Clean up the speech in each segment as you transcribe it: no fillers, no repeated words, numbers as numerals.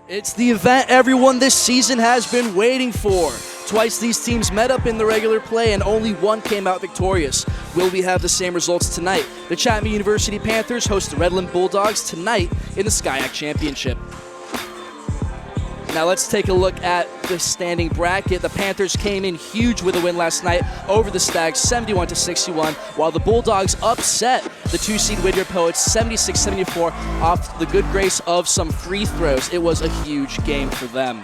It's the event everyone this season has been waiting for. Twice these teams met up in the regular play and only one came out victorious. Will we have the same results tonight? The Chapman University Panthers host the Redlands Bulldogs tonight in the SCIAC Championship. Now let's take a look at the standing bracket. The Panthers came in huge with a win last night over the Stags, 71-61, while the Bulldogs upset the 2-seed Whittier Poets 76-74 off the good grace of some free throws. It was a huge game for them.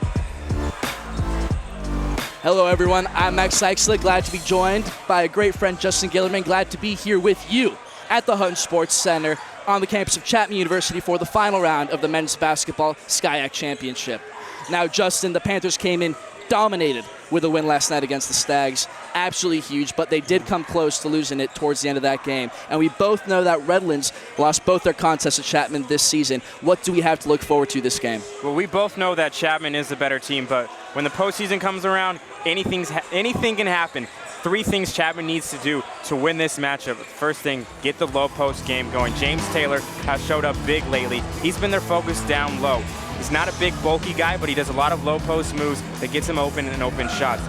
Hello everyone, I'm Max Sykeslick, glad to be joined by a great friend, Justin Gillerman. Glad to be here with you at the Hutton Sports Center on the campus of Chapman University for the final round of the men's basketball SCIAC Championship. Now, Justin, the Panthers came in dominated with a win last night against the Stags. Absolutely huge, but they did come close to losing it towards the end of that game. And we both know that Redlands lost both their contests to Chapman this season. What do we have to look forward to this game? Well, we both know that Chapman is the better team, but when the postseason comes around, anything can happen. Three things Chapman needs to do to win this matchup. First thing, get the low post game going. James Taylor has showed up big lately. He's been their focus down low. He's not a big, bulky guy, but he does a lot of low post moves that gets him open and open shots.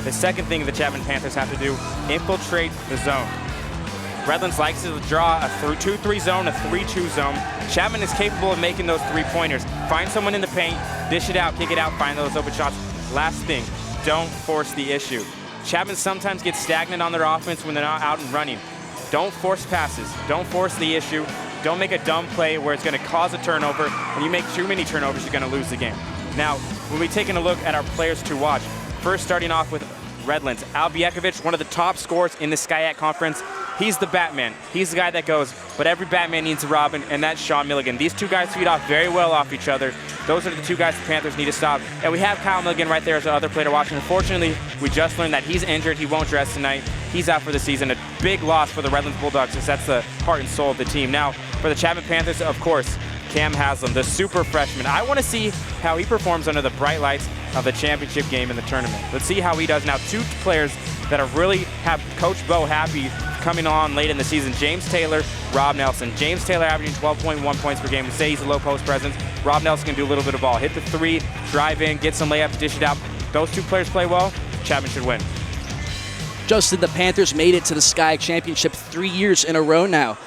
The second thing the Chapman Panthers have to do, infiltrate the zone. Redlands likes to draw a 2-3 zone, a 3-2 zone. Chapman is capable of making those three-pointers. Find someone in the paint, dish it out, kick it out, find those open shots. Last thing, don't force the issue. Chapman sometimes gets stagnant on their offense when they're not out and running. Don't force passes. Don't force the issue. Don't make a dumb play where it's going to cause a turnover. When you make too many turnovers, you're going to lose the game. Now, when we're taking a look at our players to watch, first starting off with Redlands, Al Biekovic, one of the top scorers in the SCIAC Conference. He's the Batman. He's the guy that goes, but every Batman needs a Robin, and that's Sean Milligan. These two guys feed off very well off each other. Those are the two guys the Panthers need to stop. And we have Kyle Milligan right there as the other player to watch. Unfortunately, we just learned that he's injured. He won't dress tonight. He's out for the season. A big loss for the Redlands Bulldogs, since that's the heart and soul of the team. Now, for the Chapman Panthers, of course, Cam Haslam, the super freshman. I want to see how he performs under the bright lights of the championship game in the tournament. Let's see how he does. Now, two players that are really have Coach Bo happy coming on late in the season. James Taylor, Rob Nelson. James Taylor averaging 12.1 points per game. We say he's a low post presence. Rob Nelson can do a little bit of ball. Hit the three, drive in, get some layups, dish it out. Those two players play well, Chapman should win. Justin, the Panthers made it to the SCIAC Championship 3 years in a row now.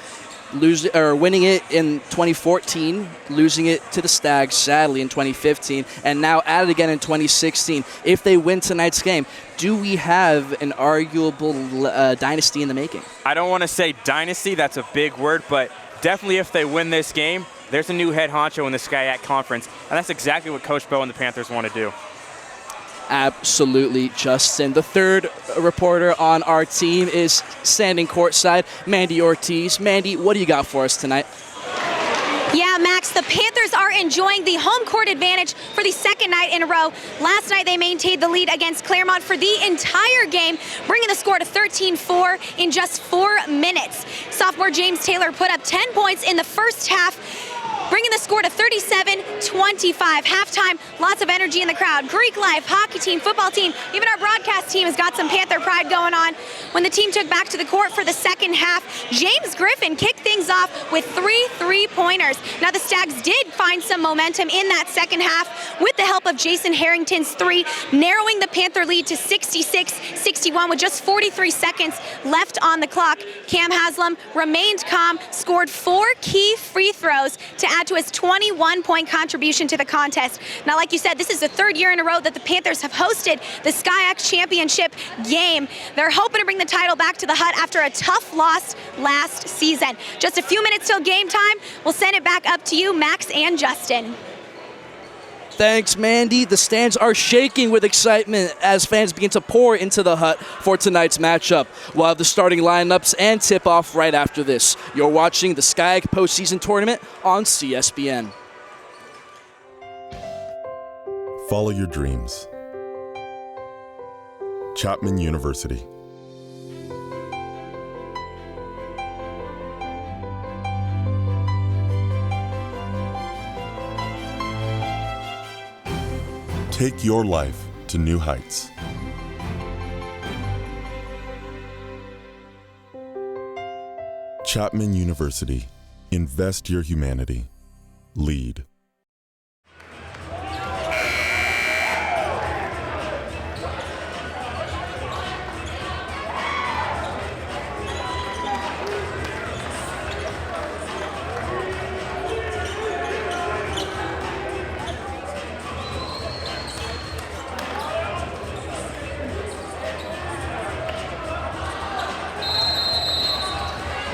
Winning it in 2014, losing it to the Stags, sadly, in 2015, and now at it again in 2016. If they win tonight's game, do we have an arguable dynasty in the making? I don't want to say dynasty, that's a big word, but definitely if they win this game, there's a new head honcho in the SCIAC Conference, and that's exactly what Coach Bo and the Panthers want to do. Absolutely, Justin. The third reporter on our team is standing courtside, Mandy Ortiz. Mandy, what do you got for us tonight? Yeah, Max, the Panthers are enjoying the home court advantage for the second night in a row. Last night, they maintained the lead against Claremont for the entire game, bringing the score to 13-4 in just 4 minutes. Sophomore James Taylor put up 10 points in the first half, bringing the score to 37-25. Halftime, lots of energy in the crowd. Greek life, hockey team, football team, even our broadcast team has got some Panther pride going on. When the team took back to the court for the second half, James Griffin kicked things off with 3 3-pointers. Now the Stags did find some momentum in that second half with the help of Jason Harrington's 3, narrowing the Panther lead to 66-61 with just 43 seconds left on the clock. Cam Haslam remained calm, scored 4 key free throws to add to his 21-point contribution to the contest. Now, like you said, this is the third year in a row that the Panthers have hosted the SCIAC Championship game. They're hoping to bring the title back to the Hut after a tough loss last season. Just a few minutes till game time. We'll send it back up to you, Max and Justin. Thanks, Mandy. The stands are shaking with excitement as fans begin to pour into the Hut for tonight's matchup. We'll have the starting lineups and tip-off right after this. You're watching the SCIAC postseason tournament on CSBN. Follow your dreams. Chapman University. Take your life to new heights. Chapman University. Invest your humanity. Lead.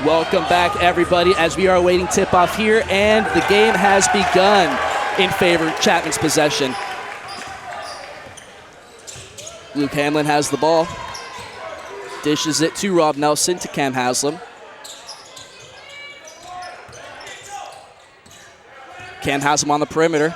Welcome back, everybody, as we are awaiting tip-off here, and the game has begun in favor of Chapman's possession. Luke Hamlin has the ball. Dishes it to Rob Nelson, to Cam Haslam. Cam Haslam on the perimeter.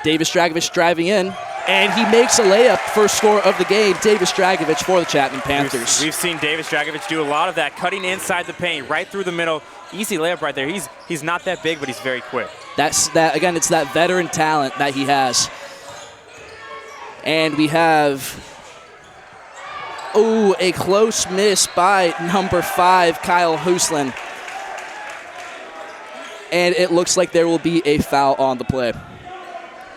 Davis Dragovich driving in, and he makes a layup, first score of the game. Davis Dragovich for the Chapman Panthers. We've seen Davis Dragovich do a lot of that, cutting inside the paint, right through the middle. Easy layup right there. He's not that big, but he's very quick. Again, it's that veteran talent that he has. And we have, a close miss by number 5, Kyle Huslin. And it looks like there will be a foul on the play.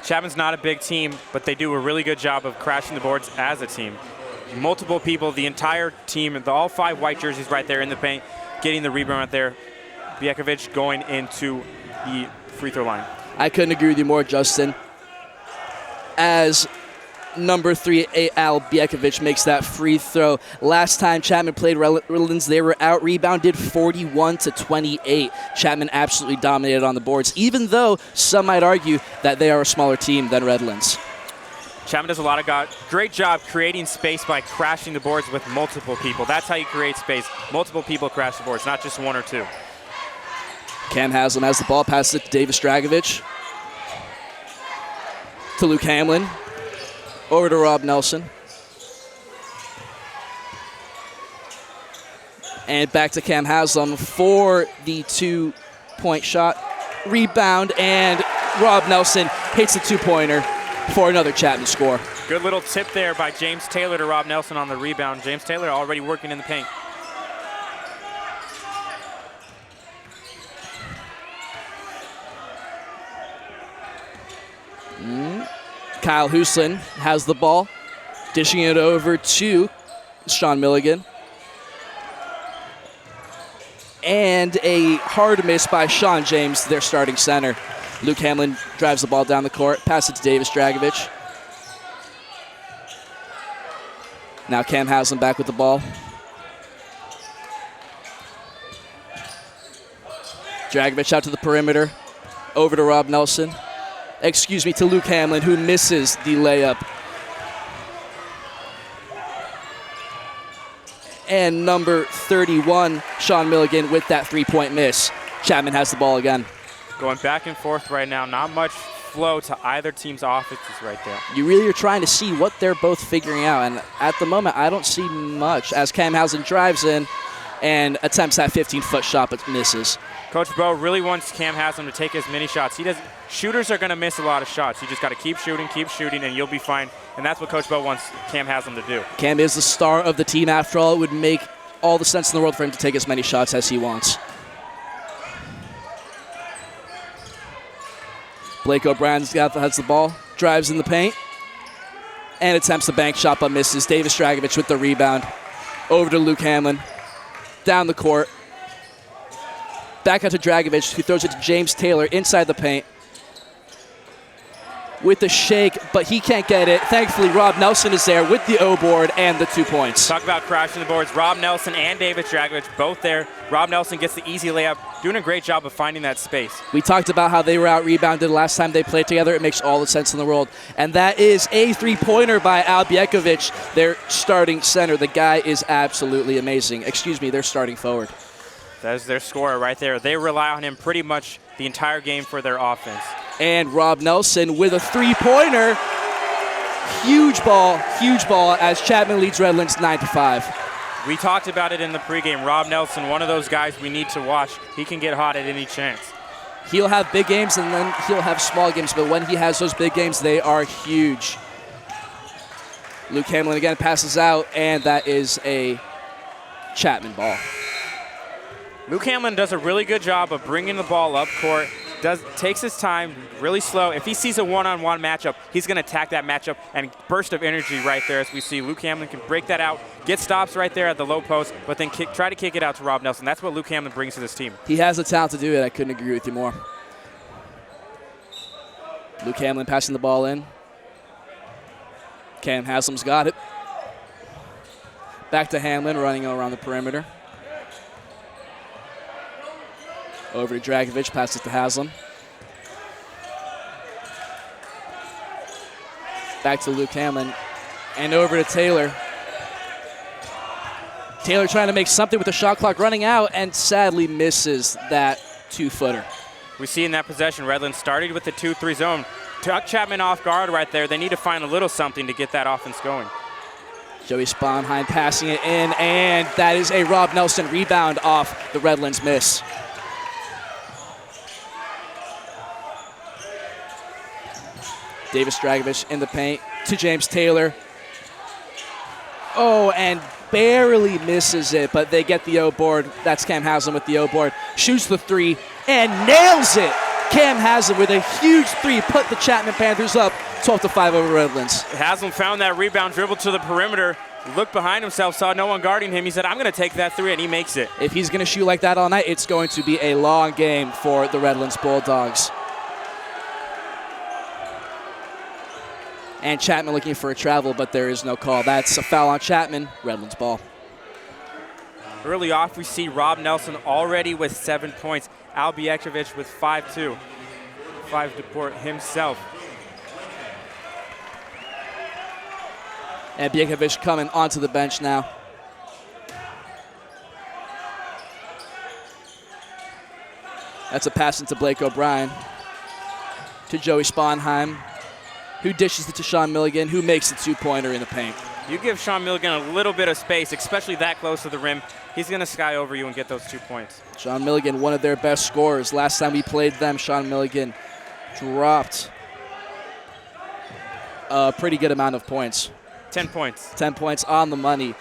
Chapman's not a big team, but they do a really good job of crashing the boards as a team. Multiple people, the entire team, all 5 white jerseys right there in the paint, getting the rebound right there. Bjekovic going into the free throw line. I couldn't agree with you more, Justin. As number 3, Al Bjekovic makes that free throw. Last time Chapman played Redlands, they were out rebounded 41-28. Chapman absolutely dominated on the boards, even though some might argue that they are a smaller team than Redlands. Chapman does great job creating space by crashing the boards with multiple people. That's how you create space. Multiple people crash the boards, not just 1 or 2. Cam Haslam has the ball, passes it to Davis Dragovich. To Luke Hamlin. Over to Rob Nelson. And back to Cam Haslam for the 2-point shot. Rebound, and Rob Nelson hits the 2-pointer for another Chapman score. Good little tip there by James Taylor to Rob Nelson on the rebound. James Taylor already working in the paint. Kyle Huslin has the ball, dishing it over to Sean Milligan. And a hard miss by Sean James, their starting center. Luke Hamlin drives the ball down the court, passes it to Davis Dragovich. Now Cam Haslam back with the ball. Dragovich out to the perimeter, over to Rob Nelson. To Luke Hamlin, who misses the layup. And number 31, Sean Milligan, with that 3-point miss. Chapman has the ball again. Going back and forth right now. Not much flow to either team's offenses right there. You really are trying to see what they're both figuring out. And at the moment, I don't see much as Cam Haslam drives in and attempts that 15-foot shot but misses. Coach Bo really wants Cam Haslam to take as many shots. Shooters are going to miss a lot of shots. You just got to keep shooting, and you'll be fine. And that's what Coach Bo wants Cam Haslam to do. Cam is the star of the team. After all, it would make all the sense in the world for him to take as many shots as he wants. Blake O'Brien has the ball, drives in the paint, and attempts the bank shot but misses. Davis Dragovich with the rebound. Over to Luke Hamlin. Down the court. Back out to Dragovich, who throws it to James Taylor inside the paint. With the shake, but he can't get it. Thankfully, Rob Nelson is there with the O-board and the 2 points. Talk about crashing the boards. Rob Nelson and Davis Dragovich both there. Rob Nelson gets the easy layup, doing a great job of finding that space. We talked about how they were out-rebounded last time they played together. It makes all the sense in the world. And that is a 3-pointer by Al Bjekovic, their starting center. The guy is absolutely amazing. Their starting forward. That is their scorer right there. They rely on him pretty much the entire game for their offense. And Rob Nelson with a 3-pointer. Huge ball as Chapman leads Redlands 9-5. We talked about it in the pregame. Rob Nelson, one of those guys we need to watch. He can get hot at any chance. He'll have big games and then he'll have small games, but when he has those big games, they are huge. Luke Hamlin again passes out, and that is a Chapman ball. Luke Hamlin does a really good job of bringing the ball up court. Takes his time, really slow. If he sees a one-on-one matchup, he's going to attack that matchup, and burst of energy right there as we see Luke Hamlin can break that out, get stops right there at the low post, but then try to kick it out to Rob Nelson. That's what Luke Hamlin brings to this team. He has the talent to do it. I couldn't agree with you more. Luke Hamlin passing the ball in. Cam Haslam's got it. Back to Hamlin running around the perimeter. Over to Dragovich, passes to Haslam. Back to Luke Hamlin, and over to Taylor. Taylor trying to make something with the shot clock running out, and sadly misses that 2-footer. We see in that possession, Redlands started with the 2-3 zone. Took Chapman off guard right there. They need to find a little something to get that offense going. Joey Sponheim passing it in, and that is a Rob Nelson rebound off the Redlands miss. Davis Dragovich in the paint to James Taylor. Oh, and barely misses it, but they get the O board. That's Cam Haslam with the O board. Shoots the 3 and nails it. Cam Haslam with a huge 3 put the Chapman Panthers up 12-5 over Redlands. Haslam found that rebound, dribbled to the perimeter, looked behind himself, saw no one guarding him. He said, I'm going to take that 3, and he makes it. If he's going to shoot like that all night, it's going to be a long game for the Redlands Bulldogs. And Chapman looking for a travel, but there is no call. That's a foul on Chapman. Redlands ball. Early off, we see Rob Nelson already with 7 points. Al Biekevich with 5-2. 5 to Port himself. And Biekevich coming onto the bench now. That's a pass into Blake O'Brien. To Joey Sponheim, who dishes it to Sean Milligan, who makes the 2-pointer in the paint. You give Sean Milligan a little bit of space, especially that close to the rim, he's going to sky over you and get those 2 points. Sean Milligan, one of their best scorers. Last time we played them, Sean Milligan dropped a pretty good amount of points. 10 points. 10 points on the money.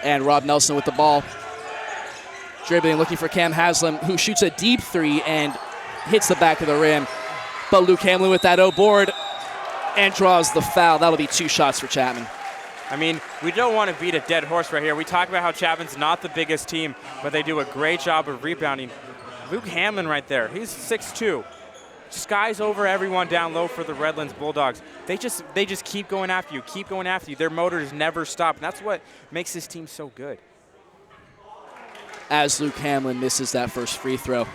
And Rob Nelson with the ball. Dribbling, looking for Cam Haslam, who shoots a deep 3 and hits the back of the rim. But Luke Hamlin with that O board and draws the foul. That'll be 2 shots for Chapman. I mean, we don't want to beat a dead horse right here. We talk about how Chapman's not the biggest team, but they do a great job of rebounding. Luke Hamlin right there, he's 6'2". Skies over everyone down low for the Redlands Bulldogs. They just keep going after you, keep going after you. Their motors never stop, and that's what makes this team so good. As Luke Hamlin misses that first free throw.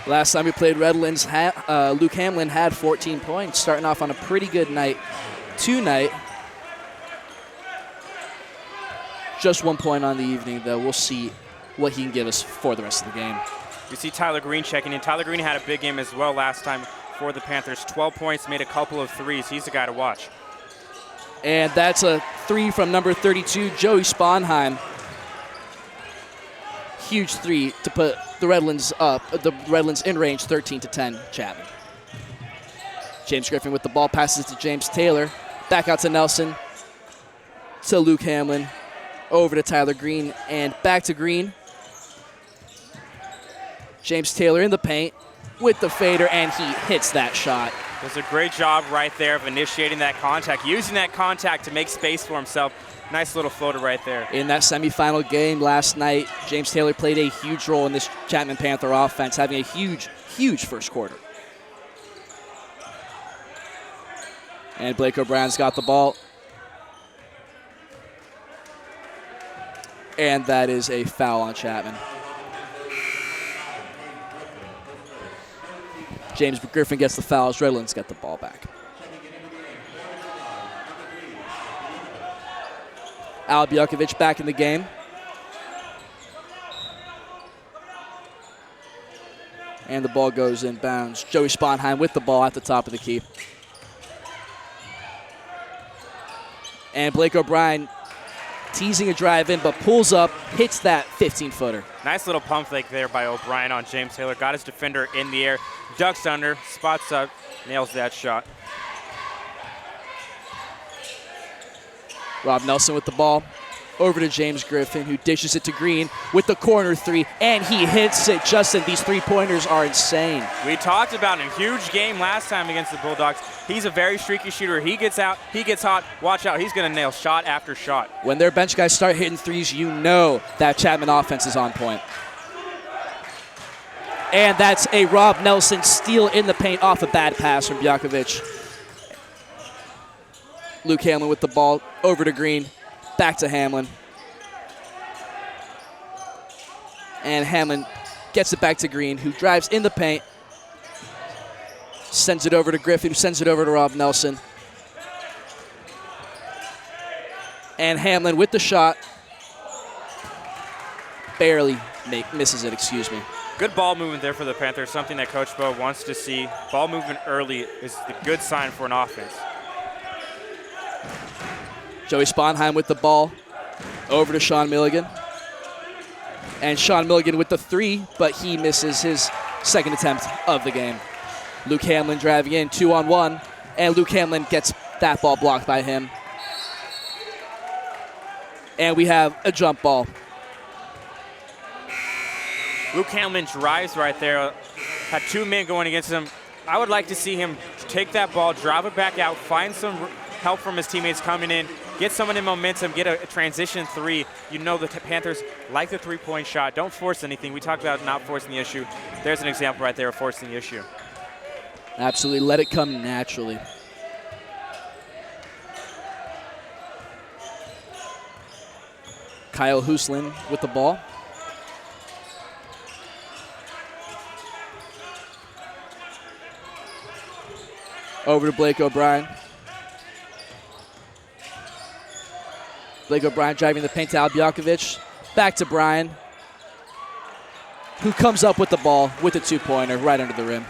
Last time we played Redlands, Luke Hamlin had 14 points, starting off on a pretty good night tonight. Just 1 point on the evening, though. We'll see what he can give us for the rest of the game. We see Tyler Green checking in. Tyler Green had a big game as well last time for the Panthers. 12 points, made a couple of threes. He's the guy to watch. And that's a 3 from number 32, Joey Sponheim. Huge 3 to put the Redlands up. The Redlands in range, 13-10, Chapman. James Griffin with the ball, passes to James Taylor. Back out to Nelson. To Luke Hamlin. Over to Tyler Green and back to Green. James Taylor in the paint with the fader, and he hits that shot. Does a great job right there of initiating that contact, using that contact to make space for himself. Nice little floater right there. In that semifinal game last night, James Taylor played a huge role in this Chapman Panther offense, having a huge, huge first quarter. And Blake O'Brien's got the ball. And that is a foul on Chapman. James Griffin gets the fouls. Redlands get the ball back. Al Biekevich back in the game. And the ball goes in bounds. Joey Sponheim with the ball at the top of the key. And Blake O'Brien teasing a drive in, but pulls up, hits that 15-footer. Nice little pump fake there by O'Brien on James Taylor. Got his defender in the air, ducks under, spots up, nails that shot. Rob Nelson with the ball. Over to James Griffin, who dishes it to Green with the corner 3, and he hits it. Justin, these 3-pointers are insane. We talked about a huge game last time against the Bulldogs. He's a very streaky shooter. He gets out, he gets hot. Watch out, he's going to nail shot after shot. When their bench guys start hitting threes, you know that Chapman offense is on point. And that's a Rob Nelson steal in the paint off a bad pass from Bjakovic. Luke Hamlin with the ball over to Green, back to Hamlin. And Hamlin gets it back to Green, who drives in the paint, sends it over to Griffin, who sends it over to Rob Nelson. And Hamlin with the shot, barely misses it, excuse me. Good ball movement there for the Panthers, something that Coach Bo wants to see. Ball movement early is the good sign for an offense. Joey Sponheim with the ball over to Sean Milligan. And Sean Milligan with the three, but he misses his second attempt of the game. Luke Hamlin driving in 2-on-1, and Luke Hamlin gets that ball blocked by him. And we have a jump ball. Luke Hamlin drives right there, had 2 men going against him. I would like to see him take that ball, drive it back out, find some help from his teammates coming in, get someone in momentum, get a transition three. You know the Panthers like the three-point shot. Don't force anything. We talked about not forcing the issue. There's an example right there of forcing the issue. Absolutely. Let it come naturally. Kyle Huslin with the ball. Over to Blake O'Brien. Blake O'Brien driving the paint to Al Bjakovic. Back to Brian, who comes up with the ball with a two-pointer right under the rim.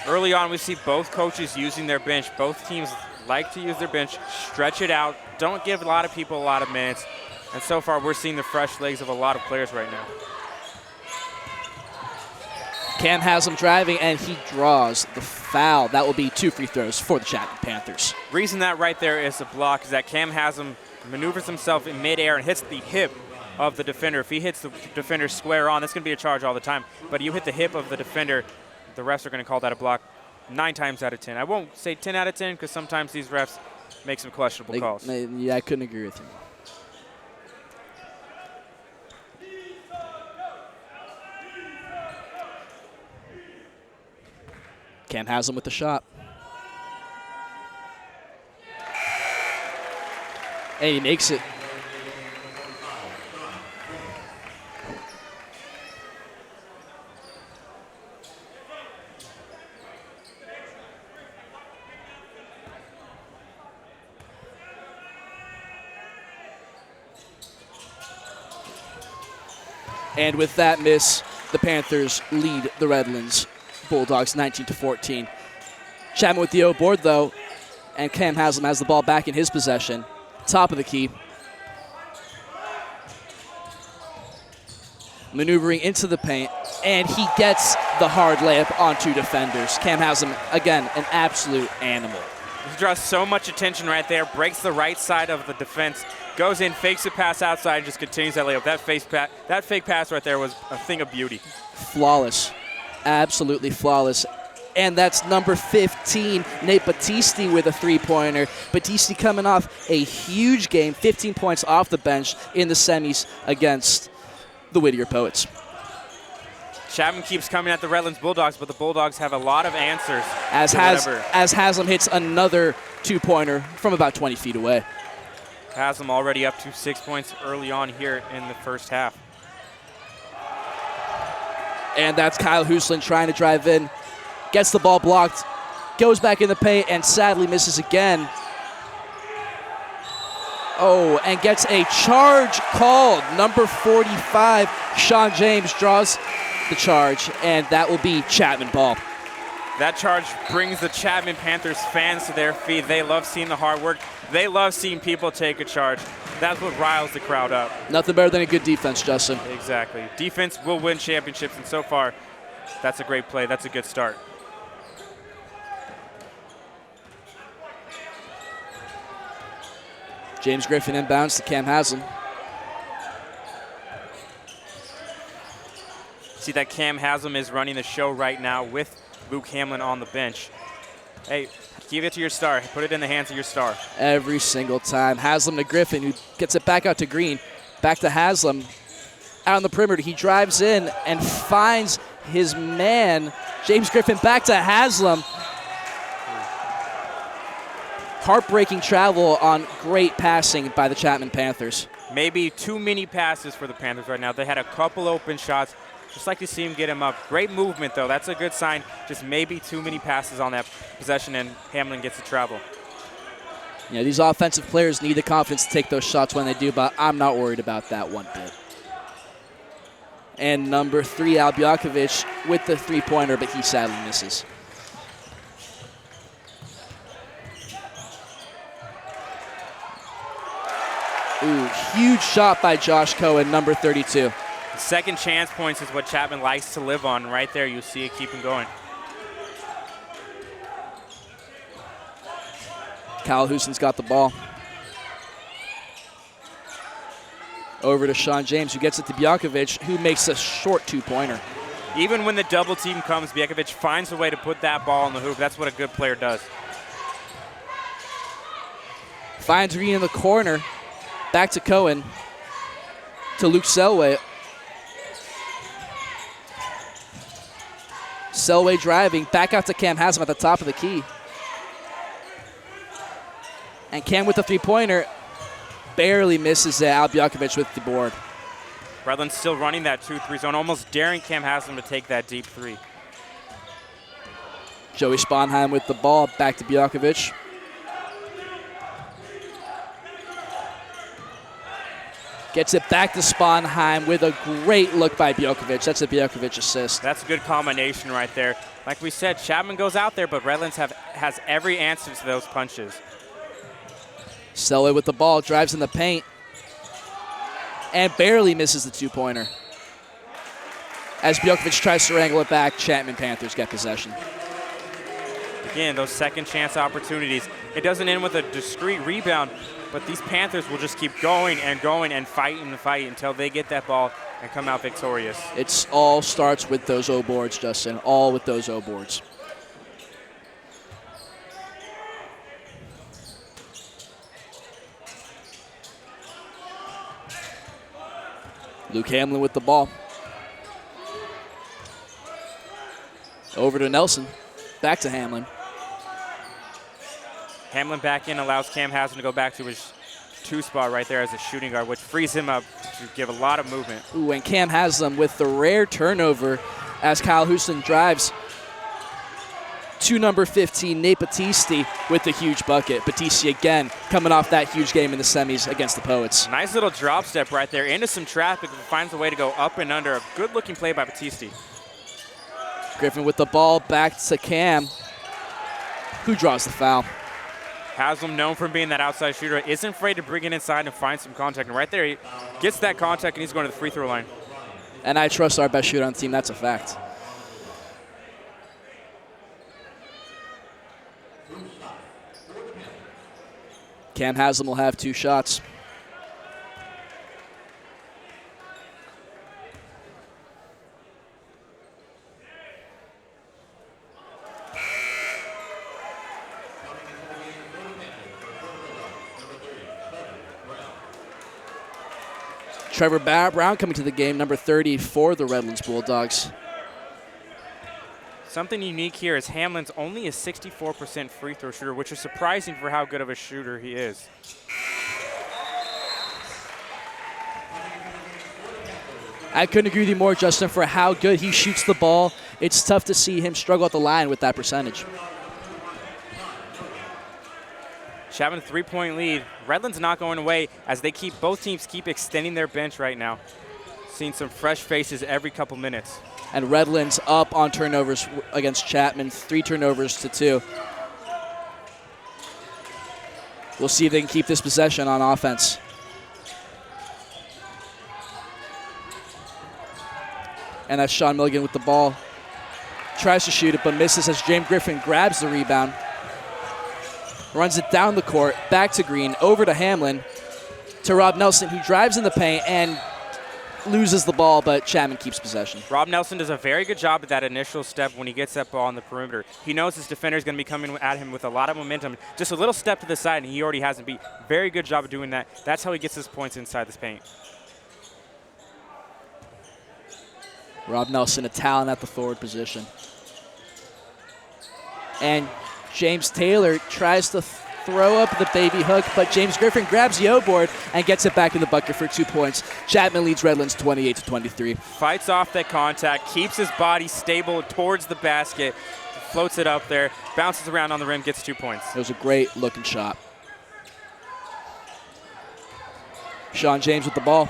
Early on, we see both coaches using their bench. Both teams like to use their bench, stretch it out, don't give a lot of people a lot of minutes. And so far, we're seeing the fresh legs of a lot of players right now. Cam has him driving, and he draws the foul. That will be 2 free throws for the Chapman Panthers. Reason that right there is a block is that Cam Haslam maneuvers himself in midair and hits the hip of the defender. If he hits the defender square on, that's going to be a charge all the time. But you hit the hip of the defender, the refs are going to call that a block 9 times out of 10. I won't say 10 out of 10 because sometimes these refs make some questionable calls. Yeah, I couldn't agree with you. Cam Haslam with the shot. And he makes it. And with that miss, the Panthers lead the Redlands Bulldogs 19-14. Chapman with the O board, though, and Cam Haslam has the ball back in his possession. Top of the key. Maneuvering into the paint, and he gets the hard layup on 2 defenders. Cam Haslam, again, an absolute animal. He draws so much attention right there, breaks the right side of the defense, goes in, fakes a pass outside, and just continues that layup. That fake pass right there was a thing of beauty. Flawless. Absolutely flawless. And that's number 15, Nate Battisti with a three-pointer. Battisti coming off a huge game, 15 points off the bench in the semis against the Whittier Poets. Chapman keeps coming at the Redlands Bulldogs, but the Bulldogs have a lot of answers. As Haslam hits another two-pointer from about 20 feet away. Haslam already up to 6 points early on here in the first half. And that's Kyle Huslin trying to drive in. Gets the ball blocked, goes back in the paint, and sadly misses again. Oh, and gets a charge called. Number 45, Sean James, draws the charge, and that will be Chapman ball. That charge brings the Chapman Panthers fans to their feet. They love seeing the hard work. They love seeing people take a charge. That's what riles the crowd up. Nothing better than a good defense, Justin. Exactly. Defense will win championships, and so far, that's a great play. That's a good start. James Griffin inbounds to Cam Haslam. See that Cam Haslam is running the show right now with Luke Hamlin on the bench. Hey, give it to your star. Put it in the hands of your star. Every single time. Haslam to Griffin, who gets it back out to Green. Back to Haslam. out on the perimeter. He drives in and finds his man, James Griffin, back to Haslam. Heartbreaking travel on great passing by the Chapman Panthers. Maybe too many passes for the Panthers right now. They had a couple open shots. Just like to see him get him up. Great movement, though. That's a good sign. Just maybe too many passes on that possession, and Hamlin gets to travel. Yeah, these offensive players need the confidence to take those shots when they do, but I'm not worried about that one bit. And number 3, Albjakovic with the three-pointer, but he sadly misses. Ooh, huge shot by Josh Cohen, number 32. Second chance points is what Chapman likes to live on. Right there, you see it keep him going. Kyle Houston's got the ball. Over to Sean James, who gets it to Bjakovic, who makes a short two-pointer. Even when the double team comes, Bjakovic finds a way to put that ball in the hoop. That's what a good player does. Finds Green in the corner. Back to Cohen. To Luke Selway. Selway driving. Back out to Cam Haslam at the top of the key. And Cam with the three-pointer. Barely misses Albjakovic with the board. Redlands still running that 2-3 zone, almost daring Cam Haslam to take that deep three. Joey Sponheim with the ball. Back to Bjakovic. Gets it back to Sponheim with a great look by Bjakovic. That's a Bjakovic assist. That's a good combination right there. Like we said, Chapman goes out there, but Redlands has every answer to those punches. Selway with the ball, drives in the paint, and barely misses the two-pointer. As Bjakovic tries to wrangle it back, Chapman Panthers get possession. Again, those second chance opportunities. It doesn't end with a discreet rebound, but these Panthers will just keep going and fight and fight until they get that ball and come out victorious. It all starts with those O boards, Justin, all with those O boards. Luke Hamlin with the ball. Over to Nelson. Back to Hamlin. Hamlin back in allows Cam Haslam to go back to his 2 spot right there as a shooting guard, which frees him up to give a lot of movement. Ooh, and Cam Haslam with the rare turnover as Kyle Houston drives to number 15, Nate Battisti, with the huge bucket. Battisti again coming off that huge game in the semis against the Poets. Nice little drop step right there into some traffic and finds a way to go up and under. A good-looking play by Battisti. Griffin with the ball back to Cam, who draws the foul. Haslam, known for being that outside shooter, isn't afraid to bring it inside and find some contact. And right there, he gets that contact, and he's going to the free throw line. And I trust our best shooter on the team. That's a fact. Cam Haslam will have 2 shots. Trevor Brown coming to the game, number 30 for the Redlands Bulldogs. Something unique here is Hamlin's only a 64% free throw shooter, which is surprising for how good of a shooter he is. I couldn't agree with you more, Justin, for how good he shoots the ball. It's tough to see him struggle at the line with that percentage. Chapman 3-point lead. Redlands not going away as both teams keep extending their bench right now. Seeing some fresh faces every couple minutes. And Redlands up on turnovers against Chapman, 3 turnovers to 2. We'll see if they can keep this possession on offense. And that's Sean Milligan with the ball. Tries to shoot it, but misses as James Griffin grabs the rebound. Runs it down the court, back to Green, over to Hamlin, to Rob Nelson, who drives in the paint and loses the ball, but Chapman keeps possession. Rob Nelson does a very good job at that initial step when he gets that ball on the perimeter. He knows his defender is going to be coming at him with a lot of momentum. Just a little step to the side, and he already has him beat. Very good job of doing that. That's how he gets his points inside this paint. Rob Nelson, a talent at the forward position. And James Taylor tries to throw up the baby hook, but James Griffin grabs the O-board and gets it back in the bucket for 2 points. Chapman leads Redlands 28-23. Fights off that contact, keeps his body stable towards the basket, floats it up there, bounces around on the rim, gets 2 points. It was a great looking shot. Sean James with the ball.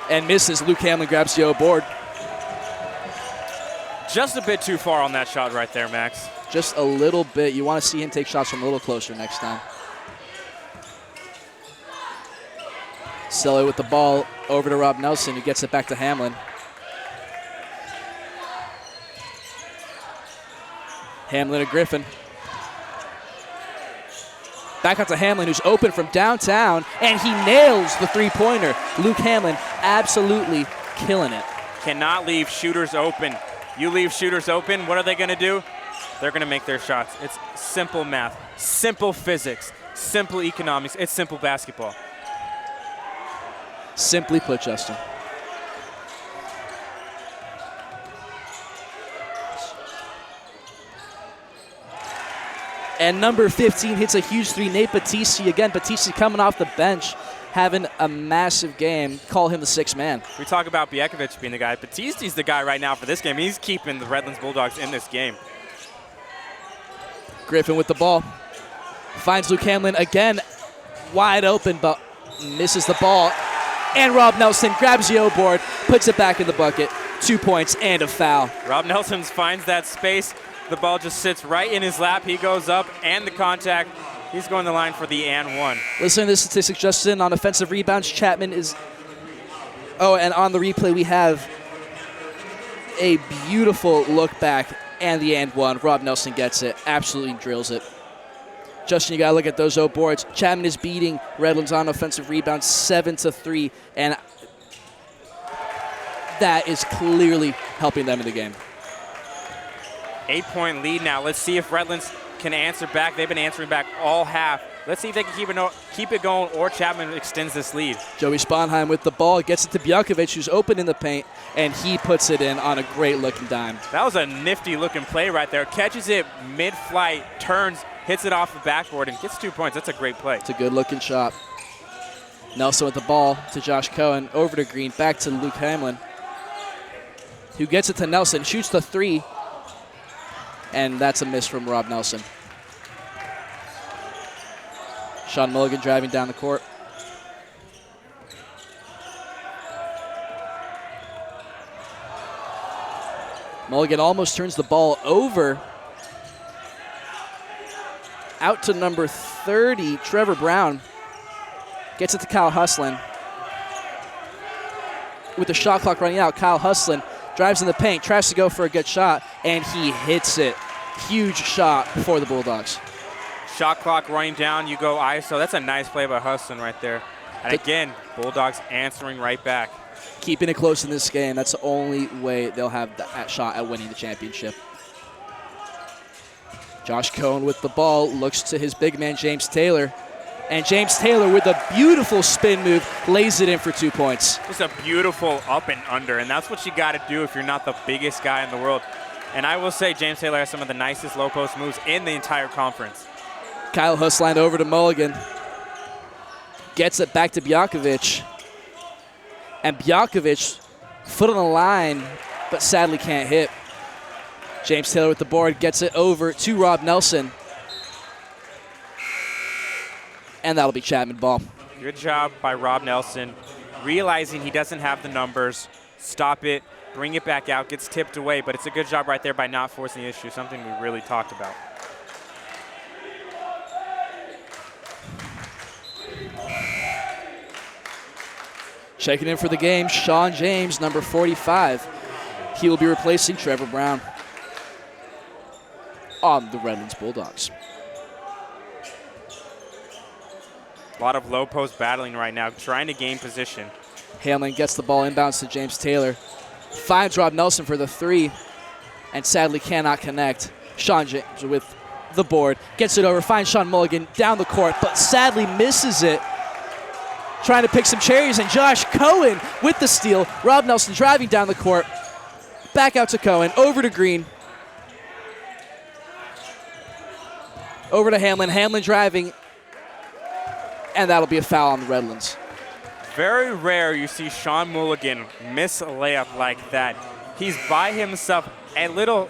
And misses. Luke Hamlin grabs the O-board. Just a bit too far on that shot right there, Max. Just a little bit. You want to see him take shots from a little closer next time. Selly with the ball over to Rob Nelson, who gets it back to Hamlin. Hamlin to Griffin. Back out to Hamlin, who's open from downtown, and he nails the three-pointer. Luke Hamlin absolutely killing it. Cannot leave shooters open. You leave shooters open, what are they going to do? They're going to make their shots. It's simple math, simple physics, simple economics. It's simple basketball. Simply put, Justin. And number 15 hits a huge three, Nate Battisti. Again, Battisti coming off the bench, having a massive game. Call him the sixth man. We talk about Bjekovic being the guy. Battisti's the guy right now for this game. He's keeping the Redlands Bulldogs in this game. Griffin with the ball. Finds Luke Hamlin again, wide open, but misses the ball. And Rob Nelson grabs the O-board, puts it back in the bucket. 2 points and a foul. Rob Nelson finds that space. The ball just sits right in his lap. He goes up, and the contact. He's going to the line for the and one. Listen to the statistics, Justin. On offensive rebounds, Chapman is... Oh, and on the replay, we have a beautiful look back and the and one. Rob Nelson gets it, absolutely drills it. Justin, you got to look at those O-boards. Chapman is beating Redlands on offensive rebounds 7-3, and that is clearly helping them in the game. 8-point lead now. Let's see if Redlands can answer back. They've been answering back all half. Let's see if they can keep it going, or Chapman extends this lead. Joey Sponheim with the ball, gets it to Bjekovic, who's open in the paint, and he puts it in on a great-looking dime. That was a nifty-looking play right there. Catches it mid-flight, turns, hits it off the backboard, and gets 2 points. That's a great play. It's a good-looking shot. Nelson with the ball to Josh Cohen, over to Green, back to Luke Hamlin, who gets it to Nelson, shoots the three, and that's a miss from Rob Nelson. Sean Mulligan driving down the court. Mulligan almost turns the ball over. Out to number 30, Trevor Brown. Gets it to Kyle Huslin. With the shot clock running out, Kyle Huslin drives in the paint, tries to go for a good shot, and he hits it. Huge shot for the Bulldogs. Shot clock running down, you go ISO. That's a nice play by Huslin right there. And again, Bulldogs answering right back. Keeping it close in this game. That's the only way they'll have that shot at winning the championship. Josh Cohen with the ball, looks to his big man, James Taylor. And James Taylor with a beautiful spin move, lays it in for 2 points. Just a beautiful up and under, and that's what you got to do if you're not the biggest guy in the world. And I will say James Taylor has some of the nicest low post moves in the entire conference. Kyle Hussline over to Mulligan. Gets it back to Bjekovic. And Bjekovic, foot on the line, but sadly can't hit. James Taylor with the board, gets it over to Rob Nelson. And that'll be Chapman ball. Good job by Rob Nelson. Realizing he doesn't have the numbers, stop it, bring it back out, gets tipped away, but it's a good job right there by not forcing the issue, something we really talked about. Checking in for the game, Sean James, number 45. He will be replacing Trevor Brown on the Redlands Bulldogs. A lot of low post battling right now, trying to gain position. Hamlin gets the ball inbounds to James Taylor. Finds Rob Nelson for the three, and sadly cannot connect. Sean James with the board, gets it over, finds Sean Mulligan down the court, but sadly misses it. trying to pick some cherries, and Josh Cohen with the steal. Rob Nelson driving down the court. Back out to Cohen, over to Green. Over to Hamlin. Hamlin driving, and that'll be a foul on the Redlands. Very rare you see Sean Mulligan miss a layup like that. He's by himself. A little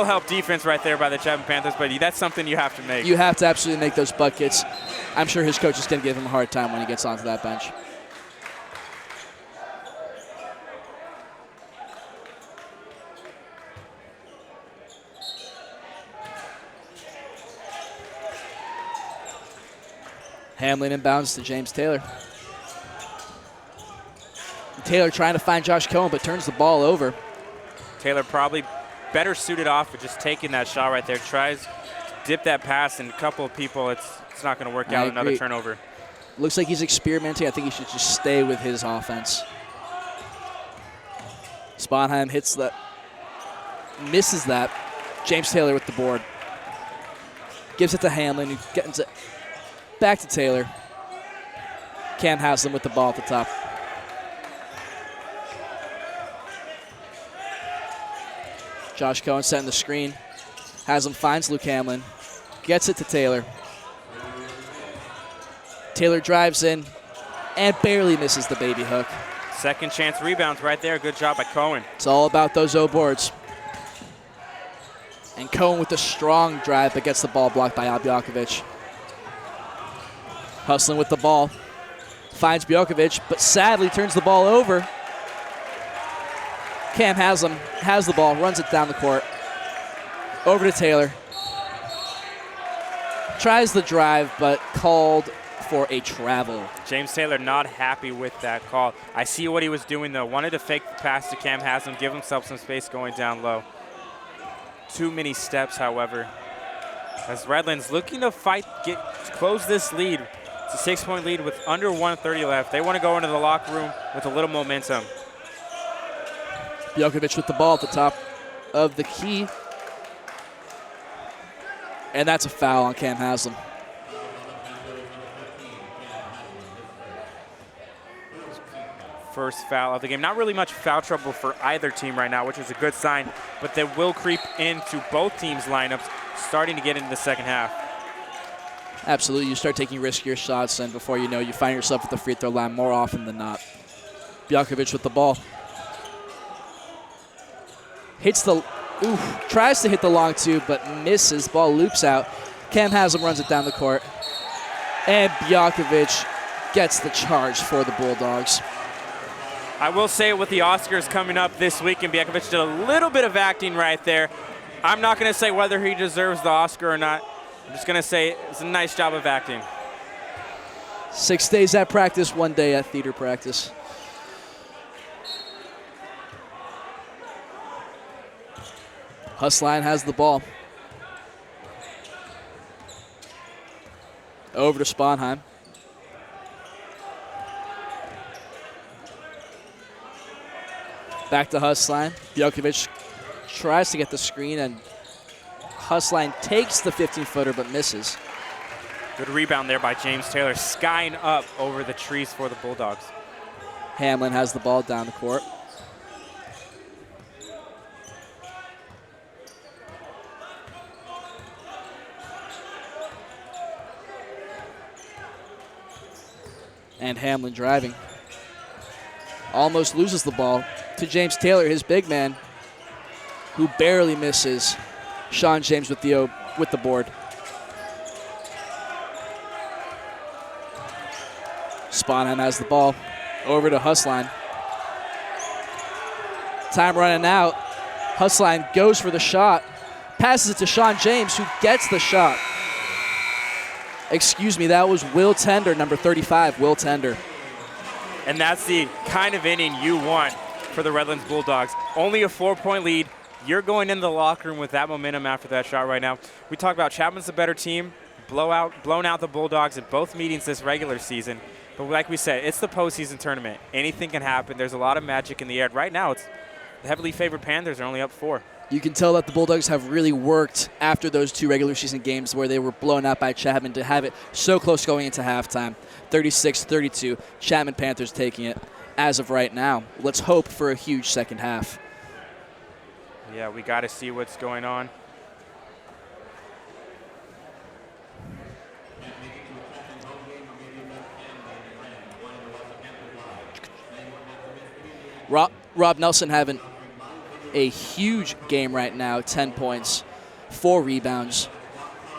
help defense right there by the Chapman Panthers, but that's something you have to make. You have to absolutely make those buckets. I'm sure his coach is going to give him a hard time when he gets onto that bench. Hamlin inbounds to James Taylor. Taylor trying to find Josh Cohen, but turns the ball over. Taylor probably better suited off for just taking that shot right there. Tries to dip that pass, and a couple of people, it's not going to work out. Another turnover. Looks like he's experimenting. I think he should just stay with his offense. Sponheim hits that, misses that. James Taylor with the board. Gives it to Hamlin, who gets it back to Taylor. Cam Haslam with the ball at the top. Josh Cohen setting the screen. Haslam finds Luke Hamlin. Gets it to Taylor. Taylor drives in and barely misses the baby hook. Second chance rebounds right there. Good job by Cohen. It's all about those O boards. And Cohen with a strong drive but gets the ball blocked by Bjelkovic. Hustling with the ball. Finds Bjelkovic, but sadly turns the ball over. Cam Haslam has the ball, runs it down the court. Over to Taylor. Tries the drive, but called for a travel. James Taylor not happy with that call. I see what he was doing, though. Wanted to fake the pass to Cam Haslam, give himself some space going down low. Too many steps, however. As Redlands looking to fight, close this lead. It's a 6-point lead with under 1:30 left. They want to go into the locker room with a little momentum. Bjelkovic with the ball at the top of the key. And that's a foul on Cam Haslam. First foul of the game. Not really much foul trouble for either team right now, which is a good sign, but they will creep into both teams' lineups starting to get into the second half. Absolutely. You start taking riskier shots, and before you know, you find yourself at the free throw line more often than not. Bjelkovic with the ball. Tries to hit the long two, but misses. Ball loops out. Cam Haslam runs it down the court. And Bjelkovic gets the charge for the Bulldogs. I will say with the Oscars coming up this week, and Bjelkovic did a little bit of acting right there. I'm not going to say whether he deserves the Oscar or not. I'm just going to say it's a nice job of acting. 6 days at practice, 1 day at theater practice. Hustline has the ball. Over to Sponheim. Back to Hustline. Bjelkovic tries to get the screen, and Hustline takes the 15-footer but misses. Good rebound there by James Taylor, skying up over the trees for the Bulldogs. Hamlin has the ball down the court. And Hamlin driving. Almost loses the ball to James Taylor, his big man, who barely misses. Sean James with the board. Sponheim has the ball. Over to Hustline. Time running out. Hustline goes for the shot. Passes it to Sean James, who gets the shot. Excuse me, that was Will Tender, number 35, Will Tender. And that's the kind of inning you want for the Redlands Bulldogs. Only a 4-point lead. You're going in the locker room with that momentum after that shot right now. We talked about Chapman's a better team, blown out the Bulldogs in both meetings this regular season. But like we said, it's the postseason tournament. Anything can happen. There's a lot of magic in the air. Right now, it's the heavily favored Panthers are only up 4. You can tell that the Bulldogs have really worked after those 2 regular season games where they were blown out by Chapman to have it so close going into halftime. 36-32, Chapman Panthers taking it as of right now. Let's hope for a huge second half. Yeah, we got to see what's going on. Rob Nelson having a huge game right now, 10 points, 4 rebounds,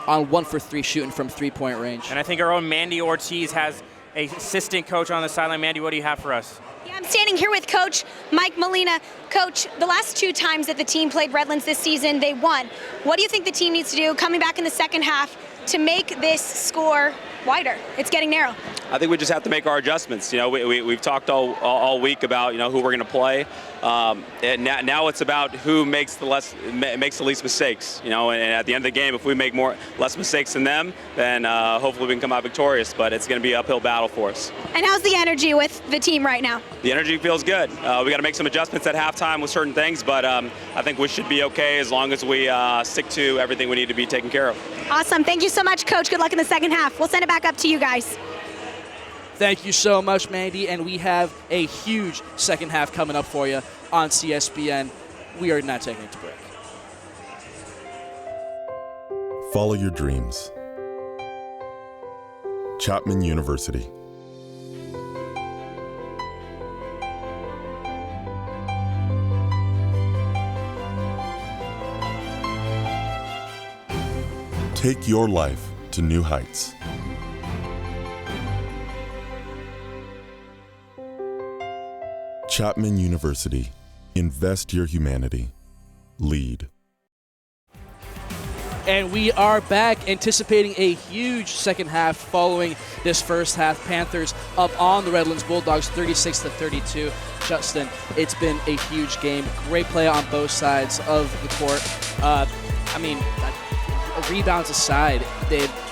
on 1 for 3 shooting from 3-point range. And I think our own Mandy Ortiz has an assistant coach on the sideline. Mandy, what do you have for us? Yeah, I'm standing here with Coach Mike Molina. Coach, the last 2 times that the team played Redlands this season, they won. What do you think the team needs to do coming back in the second half to make this score wider? It's getting narrow. I think we just have to make our adjustments. You know, we've talked all week about, you know, who we're going to play. And now it's about who makes the least mistakes. You know, and at the end of the game, if we make less mistakes than them, then hopefully we can come out victorious. But it's going to be an uphill battle for us. And how's the energy with the team right now? The energy feels good. We got to make some adjustments at halftime with certain things, but I think we should be okay as long as we stick to everything we need to be taken care of. Awesome. Thank you so much, Coach. Good luck in the second half. We'll send it back up to you guys. Thank you so much, Mandy, and we have a huge second half coming up for you on CSBN. We are not taking it to break. Follow your dreams. Chapman University. Take your life to new heights. Chapman University. Invest your humanity. Lead. And we are back, anticipating a huge second half following this first half. Panthers up on the Redlands Bulldogs 36-32. Justin, it's been a huge game. Great play on both sides of the court. Rebounds aside,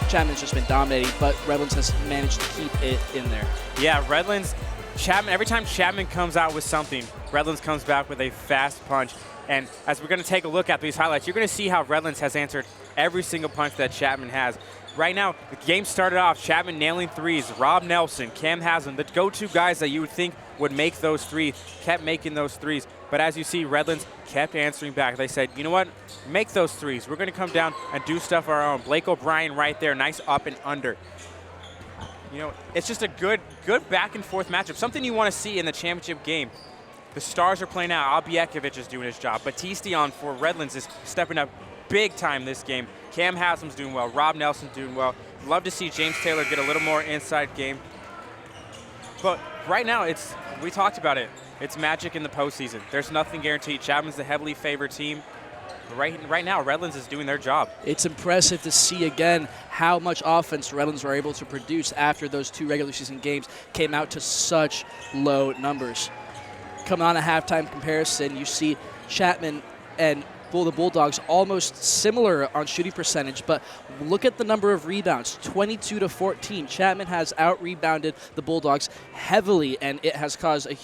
Chapman's just been dominating, but Redlands has managed to keep it in there. Yeah, Redlands, Chapman, every time Chapman comes out with something, Redlands comes back with a fast punch. And as we're going to take a look at these highlights, you're going to see how Redlands has answered every single punch that Chapman has. Right now, the game started off, Chapman nailing threes. Rob Nelson, Cam Haslam, the go-to guys that you would think would make those threes, kept making those threes. But as you see, Redlands kept answering back. They said, you know what, make those threes. We're going to come down and do stuff of our own. Blake O'Brien right there, nice up and under. You know, it's just a good back and forth matchup, something you want to see in the championship game. The stars are playing out. Albiakovic is doing his job. Batiste for Redlands is stepping up big time this game. Cam Haslam's doing well. Rob Nelson's doing well. Love to see James Taylor get a little more inside game. But right now, we talked about it. It's magic in the postseason. There's nothing guaranteed. Chapman's the heavily favored team. Right now, Redlands is doing their job. It's impressive to see again how much offense Redlands were able to produce after those 2 regular season games came out to such low numbers. Coming on a halftime comparison, you see Chapman and the Bulldogs almost similar on shooting percentage, but look at the number of rebounds, 22-14. Chapman has out-rebounded the Bulldogs heavily, and it has caused a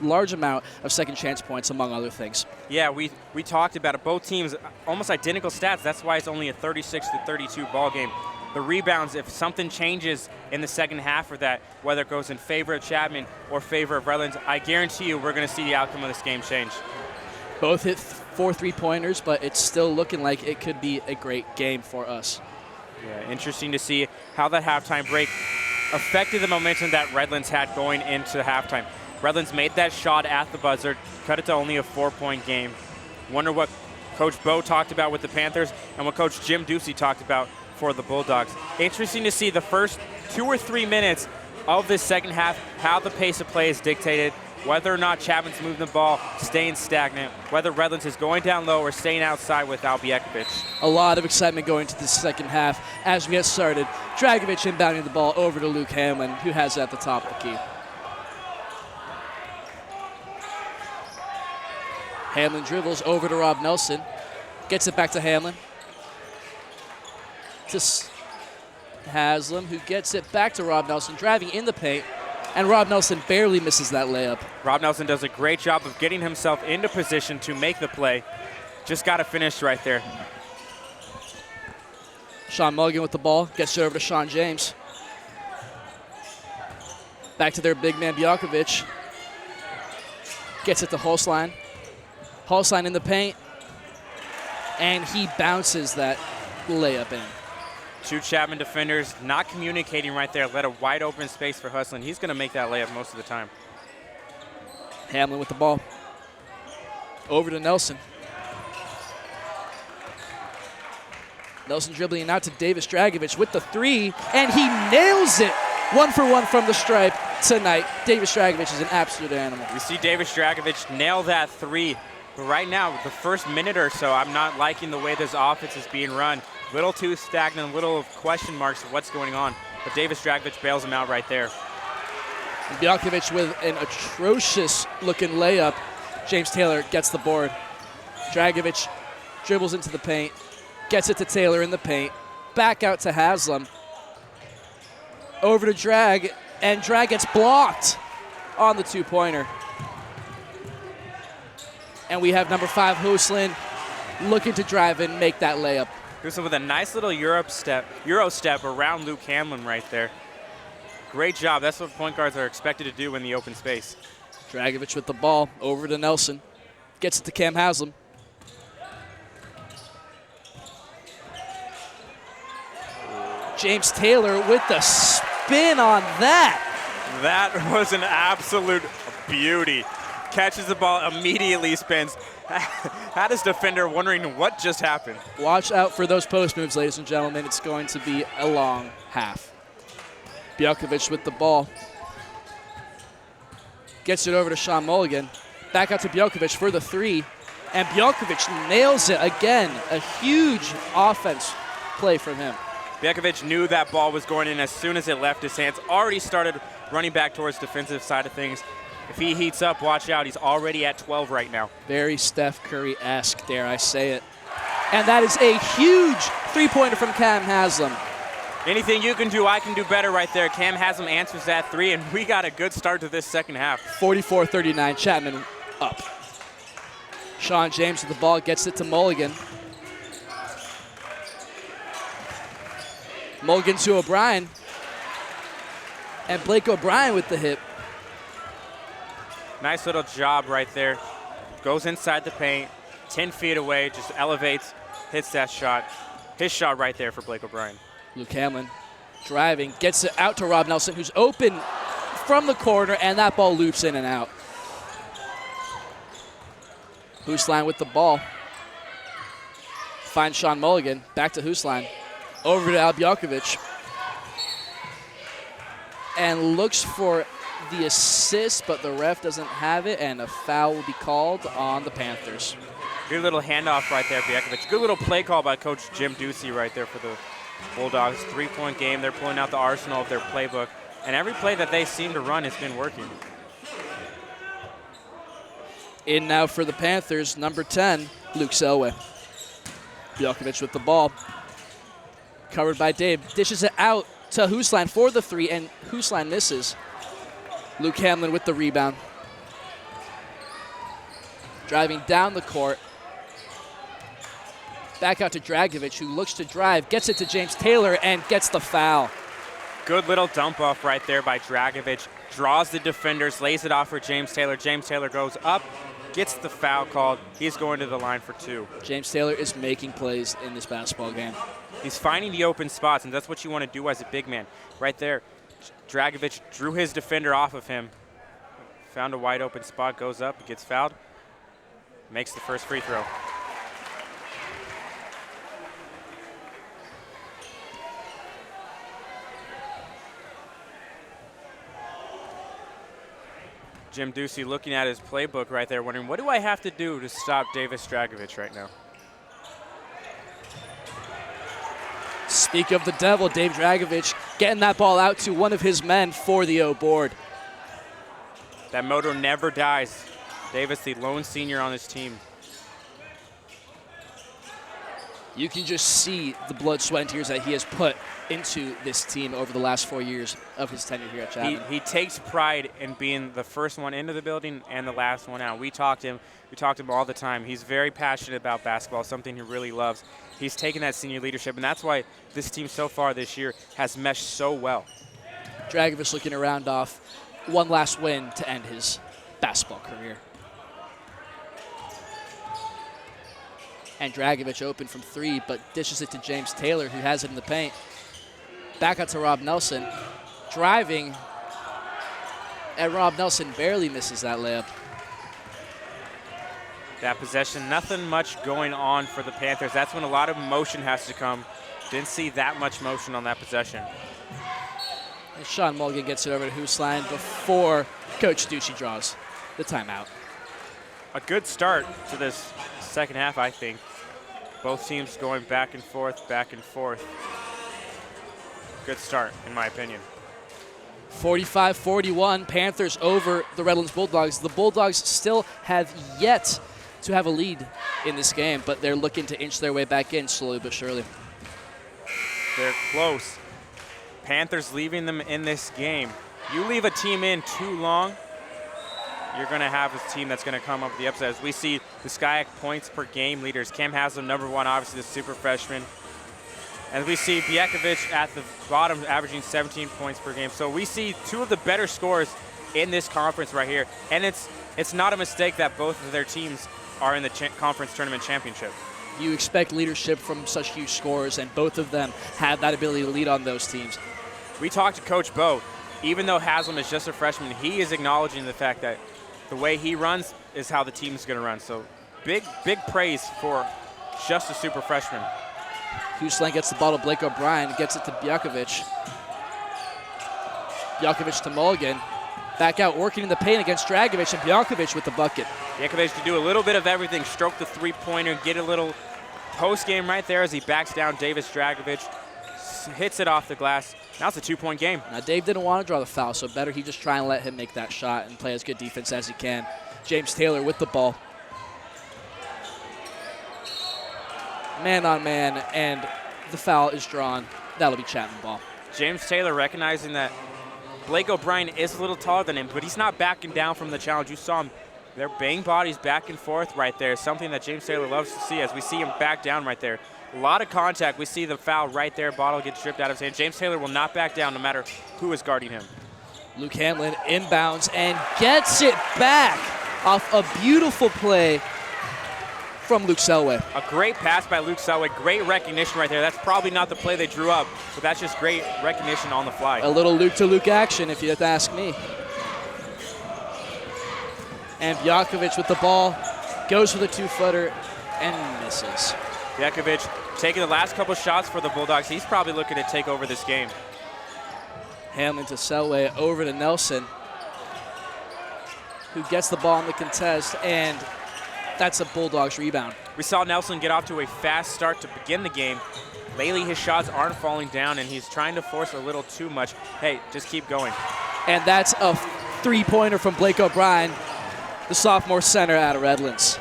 large amount of second chance points, among other things. Yeah, we talked about it. Both teams, almost identical stats. That's why it's only a 36-32 ball game. The rebounds, if something changes in the second half or that, whether it goes in favor of Chapman or favor of Redlands, I guarantee you we're going to see the outcome of this game change. Both hit 4 3-pointers, but it's still looking like it could be a great game for us. Yeah, interesting to see how that halftime break affected the momentum that Redlands had going into halftime. Redlands made that shot at the buzzer, cut it to only a 4-point game. Wonder what Coach Bo talked about with the Panthers and what Coach Jim Ducey talked about for the Bulldogs. Interesting to see the first 2 or 3 minutes of this second half, how the pace of play is dictated, whether or not Chapman's moving the ball, staying stagnant, whether Redlands is going down low or staying outside with Albiakovic. A lot of excitement going into the second half as we get started. Dragovic inbounding the ball over to Luke Hamlin, who has it at the top of the key. Hamlin dribbles over to Rob Nelson, gets it back to Hamlin. To Haslam, who gets it back to Rob Nelson, driving in the paint, and Rob Nelson barely misses that layup. Rob Nelson does a great job of getting himself into position to make the play. Just got to finish right there. Sean Mulligan with the ball, gets it over to Sean James. Back to their big man, Bjelkovic. Gets it to Hulsline. Hulsline in the paint. And he bounces that layup in. Two Chapman defenders not communicating right there. Let a wide open space for Hulsline. He's going to make that layup most of the time. Hamlin with the ball. Over to Nelson. Nelson dribbling out to Davis Dragovic with the three, and he nails it. 1 for 1 from the stripe tonight. Davis Dragovic is an absolute animal. We see Davis Dragovic nail that three. But right now, the first minute or so, I'm not liking the way this offense is being run. Little too stagnant, little question marks of what's going on. But Davis Dragovic bails him out right there. Bjelkovic with an atrocious-looking layup. James Taylor gets the board. Dragovic dribbles into the paint, gets it to Taylor in the paint, back out to Haslam. Over to Drag, and Drag gets blocked on the two-pointer. And we have number 5, Hulsline, looking to drive and make that layup. Hulsline with a nice little Euro step around Luke Hamlin right there. Great job. That's what point guards are expected to do in the open space. Dragovic with the ball, over to Nelson. Gets it to Cam Haslam. James Taylor with the spin on that. That was an absolute beauty. Catches the ball, immediately spins. Had his defender wondering what just happened. Watch out for those post moves, ladies and gentlemen. It's going to be a long half. Bjelkovic with the ball. Gets it over to Sean Mulligan. Back out to Bjelkovic for the three. And Bjelkovic nails it again. A huge offense play from him. Bjelkovic knew that ball was going in as soon as it left his hands. Already started running back towards defensive side of things. If he heats up, watch out. He's already at 12 right now. Very Steph Curry-esque, dare I say it. And that is a huge three-pointer from Cam Haslam. Anything you can do, I can do better right there. Cam Haslam answers that three, and we got a good start to this second half. 44-39, Chapman up. Sean James with the ball, gets it to Mulligan. Mulligan to O'Brien. And Blake O'Brien with the hit. Nice little job right there. Goes inside the paint, 10 feet away, just elevates, hits that shot. His shot right there for Blake O'Brien. Luke Hamlin driving, gets it out to Rob Nelson, who's open from the corner, and that ball loops in and out. Hulsline with the ball. Finds Sean Mulligan, back to Hulsline. Over to Al Bjelkovic. And looks for the assist, but the ref doesn't have it, and a foul will be called on the Panthers. Good little handoff right there, Bjelkovic. Good little play call by Coach Jim Ducey right there for the Bulldogs. 3-point game. They're pulling out the arsenal of their playbook, and every play that they seem to run has been working. In now for the Panthers, number 10, Luke Selway. Bjelkovic with the ball. Covered by Dave. Dishes it out to Hulsline for the three, and Hulsline misses. Luke Hamlin with the rebound. Driving down the court. Back out to Dragovic, who looks to drive, gets it to James Taylor, and gets the foul. Good little dump off right there by Dragovic. Draws the defenders, lays it off for James Taylor. James Taylor goes up, gets the foul called. He's going to the line for 2. James Taylor is making plays in this basketball game. He's finding the open spots, and that's what you want to do as a big man. Right there, Dragovic drew his defender off of him. Found a wide open spot, goes up, gets fouled, makes the first free throw. Jim Ducey looking at his playbook right there, wondering, what do I have to do to stop Davis Dragovic right now? Speak of the devil, Dave Dragovic getting that ball out to one of his men for the O board. That motor never dies. Davis, the lone senior on his team. You can just see the blood, sweat, and tears that he has put into this team over the last 4 years of his tenure here at Chapman. He takes pride in being the first one into the building and the last one out. We talk to him all the time. He's very passionate about basketball, something he really loves. He's taken that senior leadership, and that's why this team so far this year has meshed so well. Dragovich looking to round off one last win to end his basketball career. And Dragovich open from 3, but dishes it to James Taylor, who has it in the paint. Back out to Rob Nelson, driving, and Rob Nelson barely misses that layup. That possession, nothing much going on for the Panthers. That's when a lot of motion has to come. Didn't see that much motion on that possession. And Sean Mulligan gets it over to Hoosline before Coach Ducey draws the timeout. A good start to this second half, I think. Both teams going back and forth, back and forth. Good start, in my opinion. 45-41, Panthers over the Redlands Bulldogs. The Bulldogs still have yet to have a lead in this game, but they're looking to inch their way back in slowly but surely. They're close. Panthers leaving them in this game. You leave a team in too long, you're going to have a team that's going to come up with the upset. As we see the SCIAC points per game leaders. Cam Haslam, number 1, obviously the super freshman. And we see Bjekovic at the bottom averaging 17 points per game. So we see 2 of the better scorers in this conference right here. And it's not a mistake that both of their teams are in the conference tournament championship. You expect leadership from such huge scorers, and both of them have that ability to lead on those teams. We talked to Coach Bo. Even though Haslam is just a freshman, he is acknowledging the fact that the way he runs is how the team is going to run. So big praise for just a super freshman. Hoosline gets the ball to Blake O'Brien, gets it to Bjekovic. Bjekovic to Mulligan. Back out, working in the paint against Dragovich, and Bjekovic with the bucket. Bjekovic to do a little bit of everything, stroke the three-pointer, get a little post-game right there as he backs down Davis Dragovich, hits it off the glass. Now it's a 2-point game. Now Dave didn't want to draw the foul, so better he just try and let him make that shot and play as good defense as he can. James Taylor with the ball. Man on man, and the foul is drawn. That'll be Chapman ball. James Taylor recognizing that Blake O'Brien is a little taller than him, but he's not backing down from the challenge. You saw him. They're banging bodies back and forth right there, something that James Taylor loves to see as we see him back down right there. A lot of contact. We see the foul right there. Bottle gets stripped out of his hand. James Taylor will not back down no matter who is guarding him. Luke Hamlin inbounds and gets it back off a beautiful play from Luke Selway. A great pass by Luke Selway. Great recognition right there. That's probably not the play they drew up, but that's just great recognition on the fly. A little Luke-to-Luke action, if you have to ask me. And Bjekovic with the ball, goes for the 2-footer and misses. Bjekovic taking the last couple shots for the Bulldogs. He's probably looking to take over this game. Hamlin to Selway, over to Nelson, who gets the ball in the contest, and that's a Bulldogs rebound. We saw Nelson get off to a fast start to begin the game. Lately, his shots aren't falling down, and he's trying to force a little too much. Hey, just keep going. And that's a 3-pointer from Blake O'Brien, the sophomore center out of Redlands.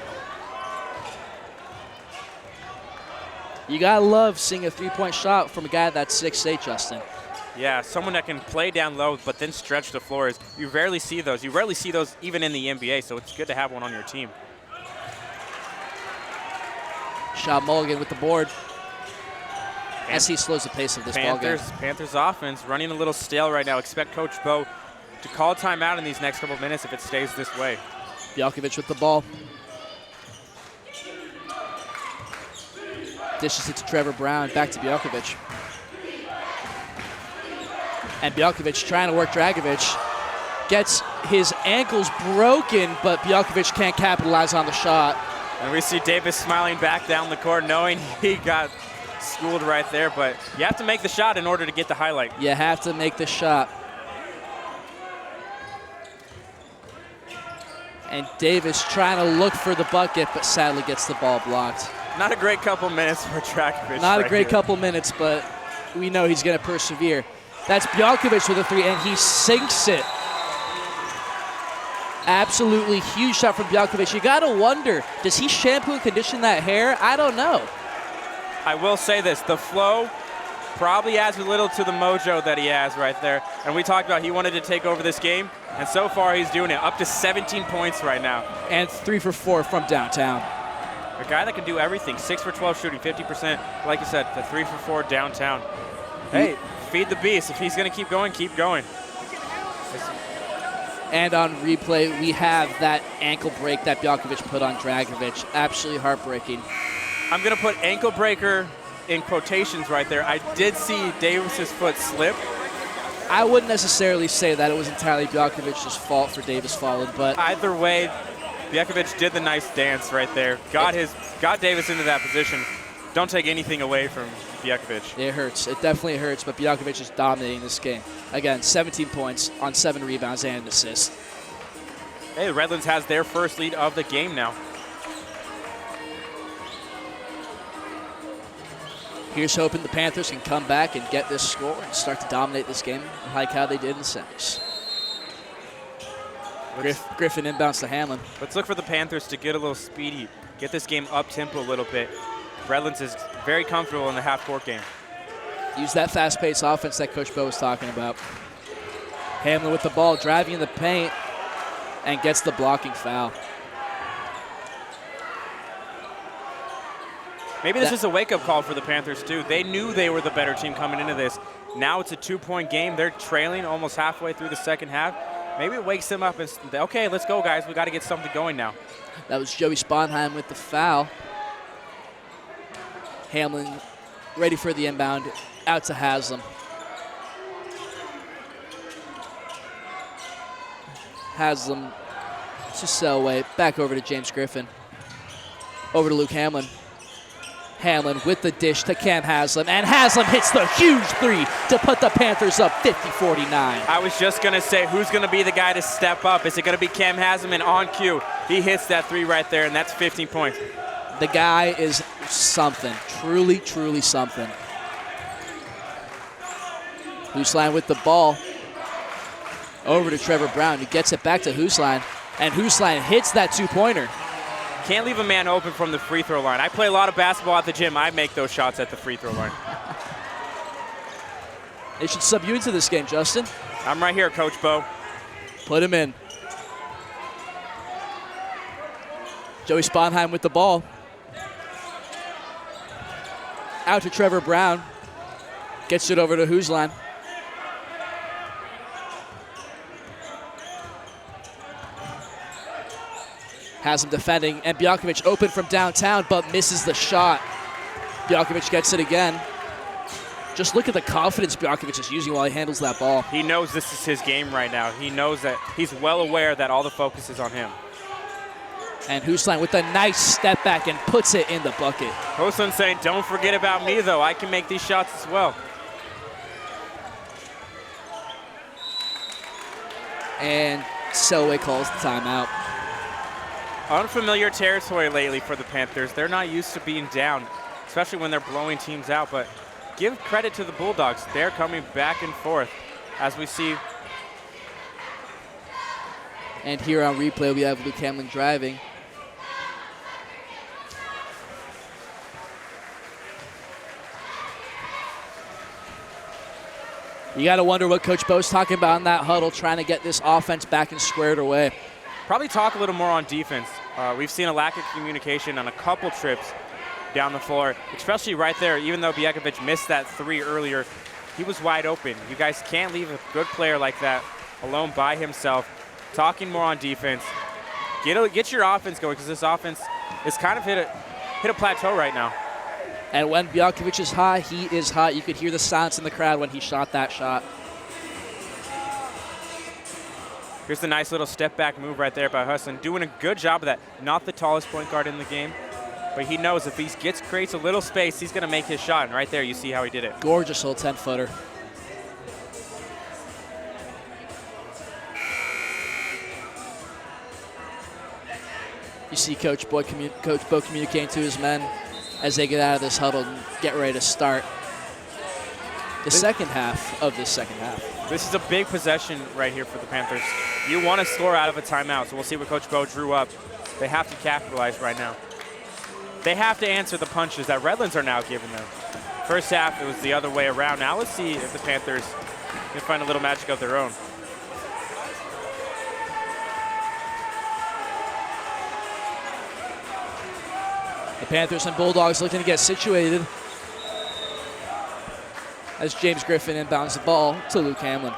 You gotta love seeing a 3-point shot from a guy that's 6'8", Justin. Yeah, someone that can play down low but then stretch the floors. You rarely see those. You rarely see those even in the NBA, so it's good to have one on your team. Sean Mulligan with the board as he slows the pace of this ball game. Panthers offense running a little stale right now. Expect Coach Bo to call a timeout in these next couple of minutes if it stays this way. Bjekovic with the ball. Dishes it to Trevor Brown, back to Bjekovic. And Bjekovic trying to work Dragovich. Gets his ankles broken, but Bjekovic can't capitalize on the shot. And we see Davis smiling back down the court, knowing he got schooled right there, but you have to make the shot in order to get the highlight. You have to make the shot. And Davis trying to look for the bucket, but sadly gets the ball blocked. Not a great couple minutes for Dragovich. Not a great couple minutes, but we know he's going to persevere. That's Bjekovic with a 3, and he sinks it. Absolutely huge shot from Bjekovic. You got to wonder, does he shampoo and condition that hair? I don't know. I will say this, the flow probably adds a little to the mojo that he has right there. And we talked about he wanted to take over this game, and so far he's doing it, up to 17 points right now. And 3 for 4 from downtown. A guy that can do everything, 6 for 12 shooting, 50%. Like you said, the 3 for 4 downtown. Hey, feed the beast. If he's going to keep going, keep going. And on replay, we have that ankle break that Bjelkovic put on Dragovic. Absolutely heartbreaking. I'm going to put ankle breaker in quotations right there. I did see Davis's foot slip. I wouldn't necessarily say that it was entirely Bjelkovic's fault for Davis falling, but either way, Bjelkovic did the nice dance right there. Got Davis into that position. Don't take anything away from Bjelkovic. It hurts. It definitely hurts, but Bjelkovic is dominating this game. Again, 17 points on 7 rebounds and an assist. Hey, Redlands has their first lead of the game now. Here's hoping the Panthers can come back and get this score and start to dominate this game like how they did in the semis. Griffin inbounds to Hamlin. Let's look for the Panthers to get a little speedy, get this game up-tempo a little bit. Redlands is very comfortable in the half-court game. Use that fast-paced offense that Coach Bo was talking about. Hamlin with the ball, driving in the paint, and gets the blocking foul. Maybe this is a wake-up call for the Panthers, too. They knew they were the better team coming into this. Now it's a 2-point game. They're trailing almost halfway through the second half. Maybe it wakes them up and, okay, let's go, guys. We got to get something going now. That was Joey Sponheim with the foul. Hamlin ready for the inbound, out to Haslam. Haslam to Selway, back over to James Griffin. Over to Luke Hamlin. Hamlin with the dish to Cam Haslam, and Haslam hits the huge 3 to put the Panthers up 50-49. I was just going to say, who's going to be the guy to step up? Is it going to be Cam Haslam? And on cue, he hits that 3 right there, and that's 15 points. The guy is something, truly, truly something. Hoosline with the ball. Over to Trevor Brown, who gets it back to Hoosline, and Hoosline hits that 2-pointer. Can't leave a man open from the free throw line. I play a lot of basketball at the gym. I make those shots at the free throw line. They should sub you into this game, Justin. I'm right here, Coach Bo. Put him in. Joey Sponheim with the ball. Out to Trevor Brown. Gets it over to Hoosline. Has him defending, and Bjelkovic open from downtown, but misses the shot. Bjelkovic gets it again. Just look at the confidence Bjelkovic is using while he handles that ball. He knows this is his game right now. He knows that he's well aware that all the focus is on him. And Hoosline with a nice step back and puts it in the bucket. Hoosline saying, don't forget about me, though. I can make these shots as well. And Selway calls the timeout. Unfamiliar territory lately for the Panthers. They're not used to being down, especially when they're blowing teams out. But give credit to the Bulldogs. They're coming back and forth as we see. And here on replay, we have Luke Hamlin driving. You got to wonder what Coach Bo's talking about in that huddle, trying to get this offense back and squared away. Probably talk a little more on defense. We've seen a lack of communication on a couple trips down the floor, especially right there. Even though Bjelkovic missed that 3 earlier, he was wide open. You guys can't leave a good player like that alone by himself. Talking more on defense. Get your offense going, because this offense is kind of hit a plateau right now. And when Bjelkovic is hot, he is hot. You could hear the silence in the crowd when he shot that shot. Here's the nice little step-back move right there by Husson. Doing a good job of that. Not the tallest point guard in the game, but he knows if he creates a little space, he's going to make his shot. And right there, you see how he did it. Gorgeous little 10-footer. You see Coach Bo communicating to his men as they get out of this huddle and get ready to start the second half of this second half. This is a big possession right here for the Panthers. You want to score out of a timeout, so we'll see what Coach Bo drew up. They have to capitalize right now. they have to answer the punches that Redlands are now giving them. First half, it was the other way around. Now let's see if the Panthers can find a little magic of their own. The Panthers and Bulldogs looking to get situated as James Griffin inbounds the ball to Luke Hamlin.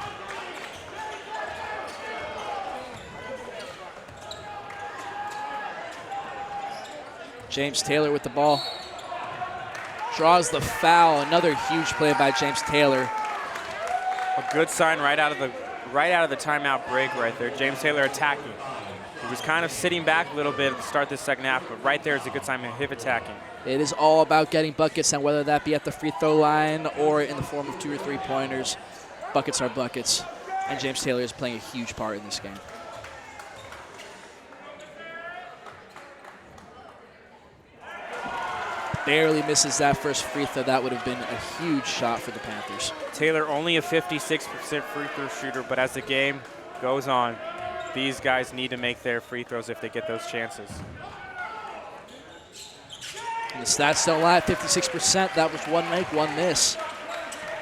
James Taylor with the ball. Draws the foul. Another huge play by James Taylor. A good sign right out of the timeout break right there. James Taylor attacking. He was kind of sitting back a little bit to start this second half, but right there is a good sign of him attacking. It is all about getting buckets, and whether that be at the free throw line or in the form of 2 or 3 pointers, buckets are buckets. And James Taylor is playing a huge part in this game. Barely misses that first free throw. That would have been a huge shot for the Panthers. Taylor only a 56% free throw shooter, but as the game goes on, these guys need to make their free throws if they get those chances. And the stats don't lie, 56%. That was 1 make, 1 miss.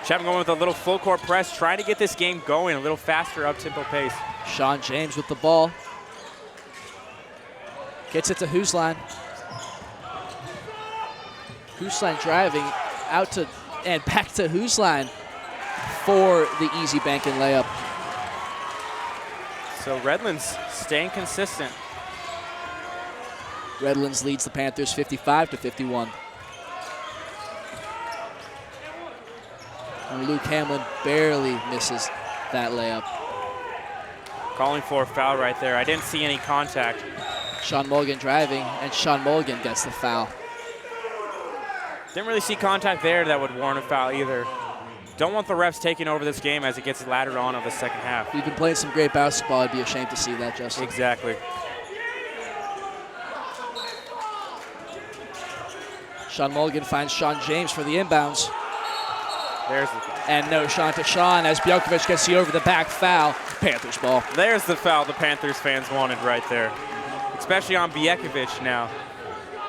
Chapman going with a little full court press, trying to get this game going, a little faster up-tempo pace. Sean James with the ball. Gets it to Hoosline. Hoosline driving out to and back to Hoosline for the easy bank and layup. So Redlands staying consistent. Redlands leads the Panthers 55-51. And Luke Hamlin barely misses that layup. Calling for a foul right there. I didn't see any contact. Sean Mulligan driving, and Sean Mulligan gets the foul. Didn't really see contact there that would warrant a foul either. Don't want the refs taking over this game as it gets laddered on of the second half. We've been playing some great basketball. I'd be ashamed to see that, Justin. Exactly. Sean Mulligan finds Sean James for the inbounds. There's the And no shot to Sean as Bjelkovic gets the over-the-back foul. Panthers ball. There's the foul the Panthers fans wanted right there, especially on Bjelkovic now.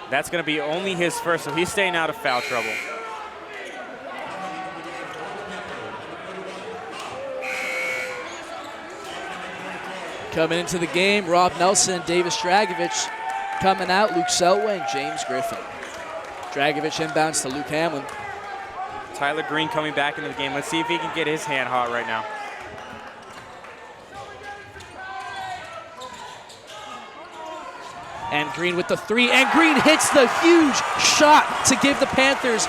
That's going to be only his first, so he's staying out of foul trouble. Coming into the game, Rob Nelson, Davis Dragovic. Coming out, Luke Selway and James Griffin. Dragovic inbounds to Luke Hamlin. Tyler Green coming back into the game. Let's see if he can get his hand hot right now. And Green with the 3, and Green hits the huge shot to give the Panthers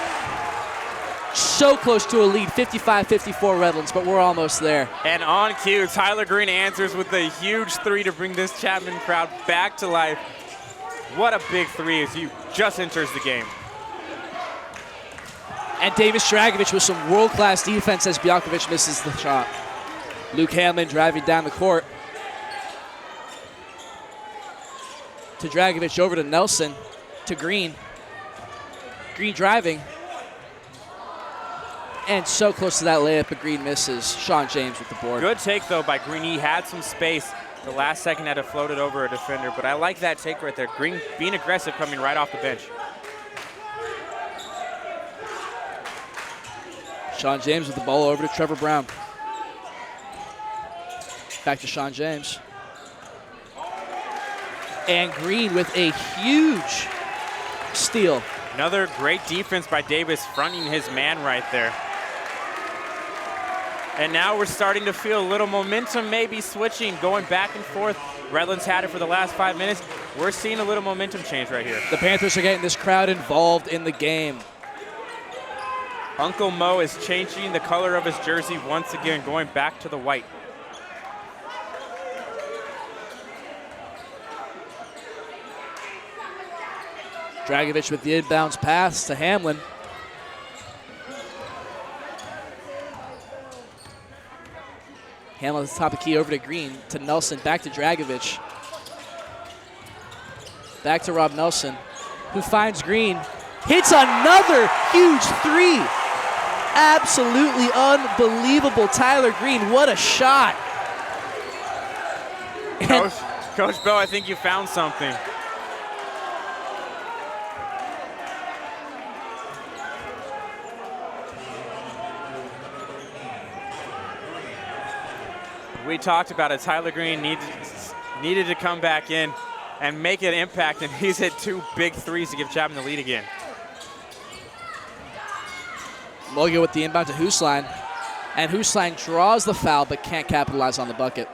so close to a lead, 55-54 Redlands, but we're almost there. And on cue, Tyler Green answers with a huge 3 to bring this Chapman crowd back to life. What a big 3 as he just enters the game. And Davis Dragovic with some world-class defense as Bjelkovic misses the shot. Luke Hamlin driving down the court. To Dragovic, over to Nelson, to Green. Green driving. And so close to that layup, but Green misses. Sean James with the board. Good take, though, by Green. He had some space. The last second had to float it over a defender, but I like that take right there. Green being aggressive coming right off the bench. Sean James with the ball over to Trevor Brown. Back to Sean James. And Green with a huge steal. Another great defense by Davis, fronting his man right there. And now we're starting to feel a little momentum maybe switching, going back and forth. Redlands had it for the last 5 minutes. We're seeing a little momentum change right here. The Panthers are getting this crowd involved in the game. Uncle Mo is changing the color of his jersey once again, going back to the white. Dragovic with the inbounds pass to Hamlin. Hamlin at the top of the key over to Green, to Nelson, back to Dragovic. Back to Rob Nelson, who finds Green. Hits another huge 3. Absolutely unbelievable. Tyler Green, what a shot. Coach Bell, I think you found something. We talked about it. Tyler Green needed to come back in and make an impact, and he's hit 2 big threes to give Chapman the lead again. Logan with the inbound to Huslein. And Huslein draws the foul but can't capitalize on the bucket.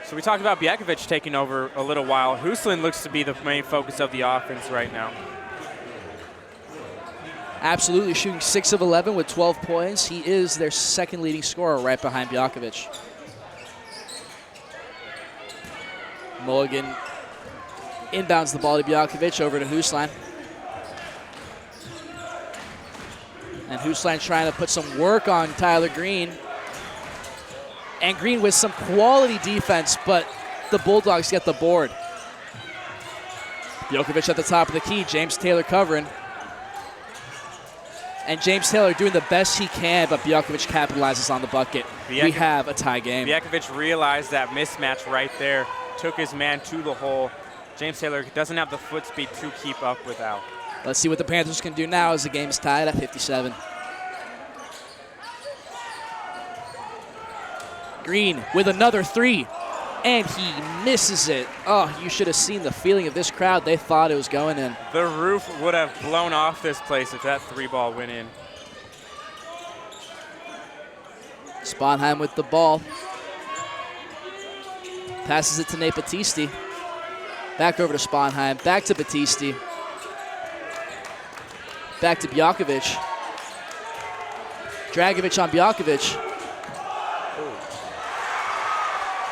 So we talked about Bjekovic taking over a little while. Huslein looks to be the main focus of the offense right now. Absolutely, shooting 6 of 11 with 12 points. He is their second leading scorer right behind Bjekovic. Mulligan inbounds the ball to Bjekovic over to Huslein. And Huslein trying to put some work on Tyler Green. And Green with some quality defense, but the Bulldogs get the board. Bjekovic at the top of the key, James Taylor covering. And James Taylor doing the best he can, but Bjekovic capitalizes on the bucket. We have a tie game. Bjekovic realized that mismatch right there, took his man to the hole. James Taylor doesn't have the foot speed to keep up with Al. Let's see what the Panthers can do now as the game is tied at 57. Green with another 3, and he misses it. Oh, you should have seen the feeling of this crowd. They thought it was going in. The roof would have blown off this place if that 3-ball went in. Sponheim with the ball. Passes it to Nate Battisti. Back over to Sponheim. Back to Battisti. Back to Bjekovic. Dragovic on Bjekovic.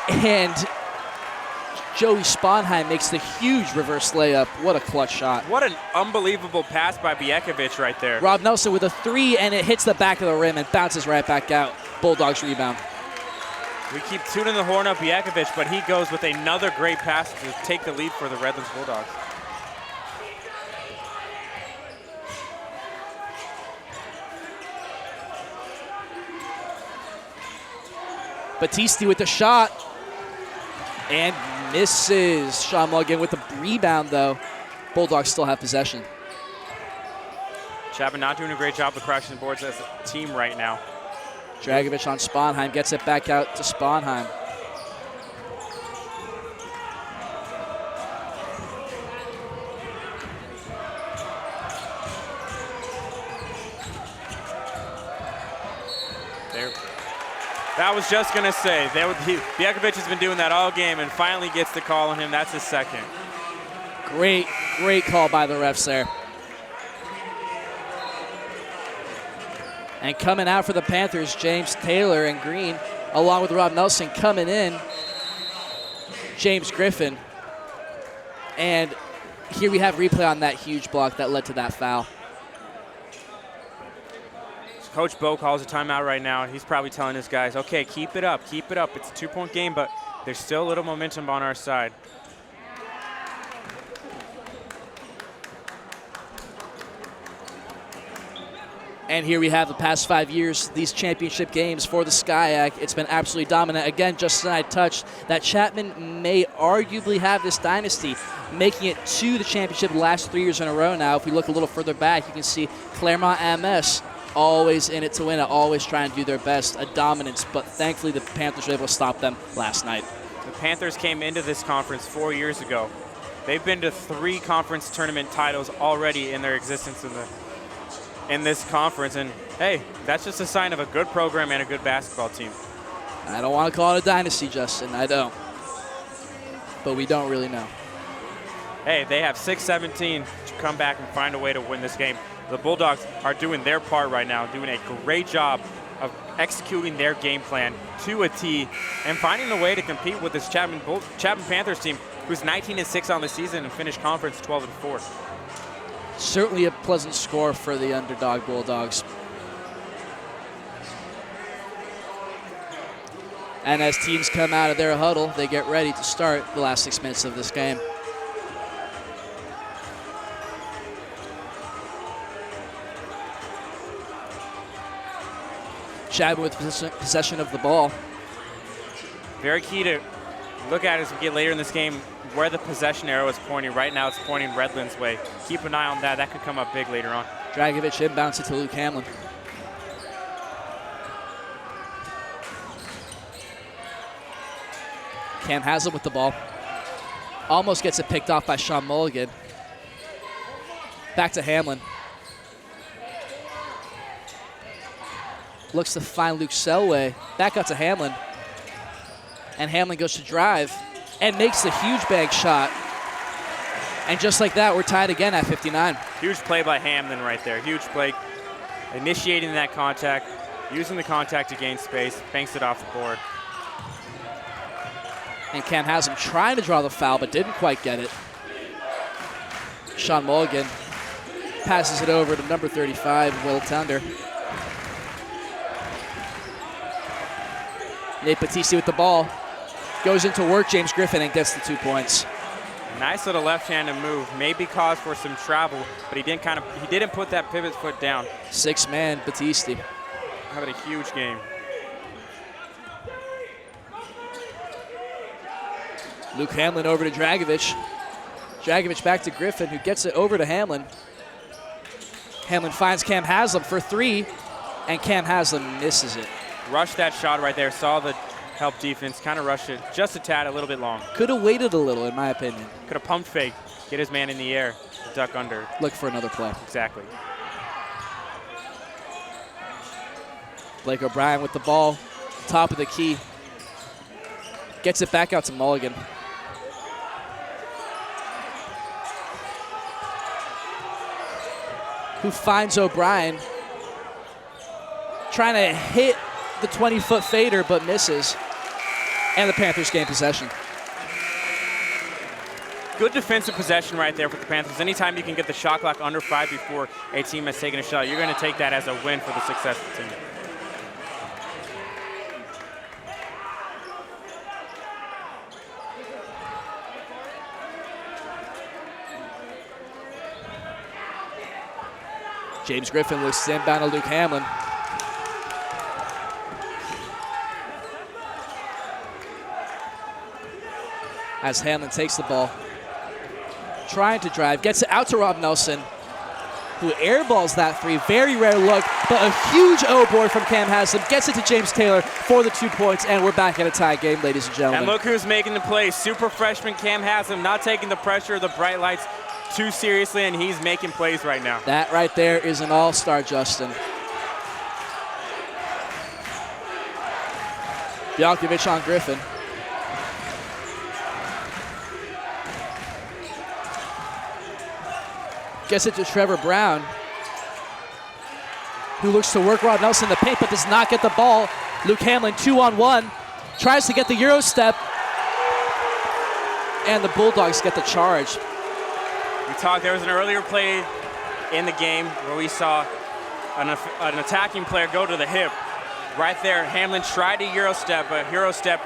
And Joey Sponheim makes the huge reverse layup. What a clutch shot. What an unbelievable pass by Bjekovic right there. Rob Nelson with a 3, and it hits the back of the rim and bounces right back out. Bulldogs rebound. We keep tuning the horn up Bjekovic, but he goes with another great pass to take the lead for the Redlands Bulldogs. Battisti with the shot. And misses. Sean Mulligan with the rebound, though. Bulldogs still have possession. Chapman not doing a great job of crashing the boards as a team right now. Dragovic on Sponheim, gets it back out to Sponheim. There. That was just going to say, Bjekovic has been doing that all game and finally gets the call on him. That's his second. Great call by the refs there. And coming out for the Panthers, James Taylor and Green, along with Rob Nelson coming in, James Griffin. And here we have replay on that huge block that led to that foul. Coach Bo calls a timeout right now. He's probably telling his guys, okay, keep it up, keep it up. It's a 2-point game, but there's still a little momentum on our side. And here we have the past 5 years, these championship games for the SCIAC. It's been absolutely dominant. Again, Justin and I touched that Chapman may arguably have this dynasty, making it to the championship the last 3 years in a row now. If we look a little further back, you can see Claremont MS always in it to win it, always trying to do their best, a dominance, but thankfully the Panthers were able to stop them last night. The Panthers came into this conference 4 years ago. They've been to 3 conference tournament titles already in their existence in this conference, and hey, that's just a sign of a good program and a good basketball team. I don't want to call it a dynasty, Justin, I don't. But we don't really know. Hey, they have 6-17 to come back and find a way to win this game. The Bulldogs are doing their part right now, doing a great job of executing their game plan to a T and finding a way to compete with this Chapman Panthers team, who's 19-6 on the season and finished conference 12-4. Certainly a pleasant score for the underdog Bulldogs. And as teams come out of their huddle, they get ready to start the last 6 minutes of this game. Chapman with possession of the ball. Very key to look at as we get later in this game where the possession arrow is pointing. Right now it's pointing Redlands' way. Keep an eye on that. That could come up big later on. Dragovic inbounds it to Luke Hamlin. Cam Haslam with the ball. Almost gets it picked off by Sean Mulligan. Back to Hamlin. Looks to find Luke Selway. Back out to Hamlin. And Hamlin goes to drive and makes the huge bank shot. And just like that, we're tied again at 59. Huge play by Hamlin right there. Huge play. Initiating that contact, using the contact to gain space, banks it off the board. And Cam Haslam trying to draw the foul, but didn't quite get it. Sean Mulligan passes it over to number 35, Will Tunder. Nate Battisti with the ball. Goes into work, James Griffin, and gets the 2 points. Nice little left-handed move. Maybe cause for some travel, but he didn't put that pivot foot down. 6-man Battisti. Having a huge game. Luke Hamlin over to Dragovich. Dragovich back to Griffin, who gets it over to Hamlin. Hamlin finds Cam Haslam for 3, and Cam Haslam misses it. Rushed that shot right there. Saw the help defense. Kind of rushed it just a tad, a little bit long. Could have waited a little, in my opinion. Could have pump faked, get his man in the air, duck under. Look for another play. Exactly. Blake O'Brien with the ball, top of the key. Gets it back out to Mulligan. Who finds O'Brien. Trying to hit the 20-foot fader, but misses. And the Panthers gain possession. Good defensive possession right there for the Panthers. Anytime you can get the shot clock under 5 before a team has taken a shot, you're going to take that as a win for the success of the team. James Griffin looks inbound to Luke Hamlin. As Hamlin takes the ball. Trying to drive, gets it out to Rob Nelson, who airballs that 3. Very rare look, but a huge O-board from Cam Haslam. Gets it to James Taylor for the 2 points, and we're back at a tie game, ladies and gentlemen. And look who's making the play. Super freshman Cam Haslam, not taking the pressure of the bright lights too seriously, and he's making plays right now. That right there is an all-star, Justin. Bjelkovic on Griffin. Gets it to Trevor Brown, who looks to work Rob Nelson in the paint, but does not get the ball. Luke Hamlin 2-on-1, tries to get the Euro step, and the Bulldogs get the charge. There was an earlier play in the game where we saw an attacking player go to the hip. Right there, Hamlin tried to Euro step, but Euro step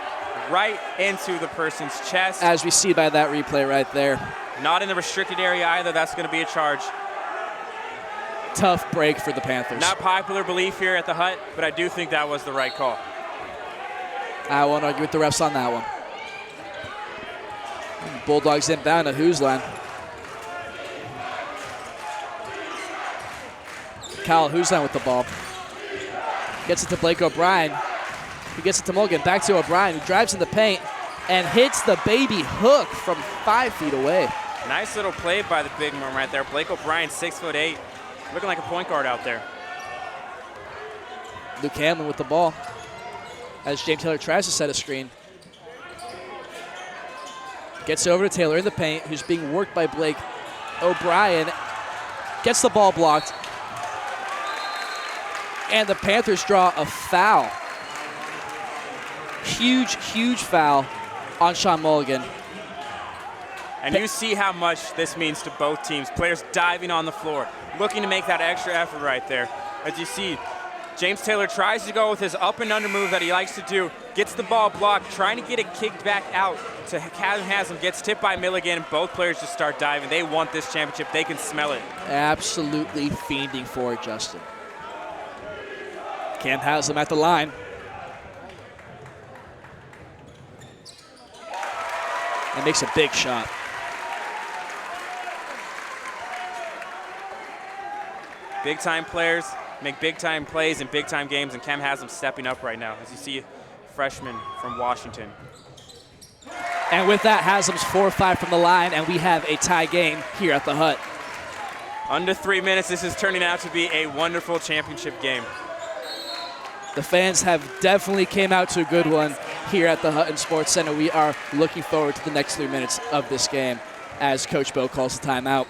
right into the person's chest. As we see by that replay right there. Not in the restricted area either. That's going to be a charge. Tough break for the Panthers. Not popular belief here at the Hut, but I do think that was the right call. I won't argue with the refs on that one. Bulldogs inbound to Hoosland. Kyle Hoosland with the ball. Gets it to Blake O'Brien. He gets it to Mulligan. Back to O'Brien, who drives in the paint and hits the baby hook from 5 feet away. Nice little play by the big man right there. Blake O'Brien, 6'8", looking like a point guard out there. Luke Hamlin with the ball as James Taylor tries to set a screen. Gets over to Taylor in the paint, who's being worked by Blake O'Brien. Gets the ball blocked. And the Panthers draw a foul. Huge, huge foul on Sean Mulligan. And you see how much this means to both teams. Players diving on the floor, looking to make that extra effort right there. As you see, James Taylor tries to go with his up and under move that he likes to do, gets the ball blocked, trying to get it kicked back out to Cam Haslam, gets tipped by Milligan, and both players just start diving. They want this championship. They can smell it. Absolutely fiending for it, Justin. Cam Haslam at the line. And makes a big shot. Big time players make big time plays in big time games, and Cam Haslam stepping up right now, as you see, freshman from Washington. And with that, Haslam's 4-5 from the line, and we have a tie game here at the Hut. Under 3 minutes, this is turning out to be a wonderful championship game. The fans have definitely came out to a good one here at the Hutton Sports Center. We are looking forward to the next 3 minutes of this game as Coach Bo calls the timeout.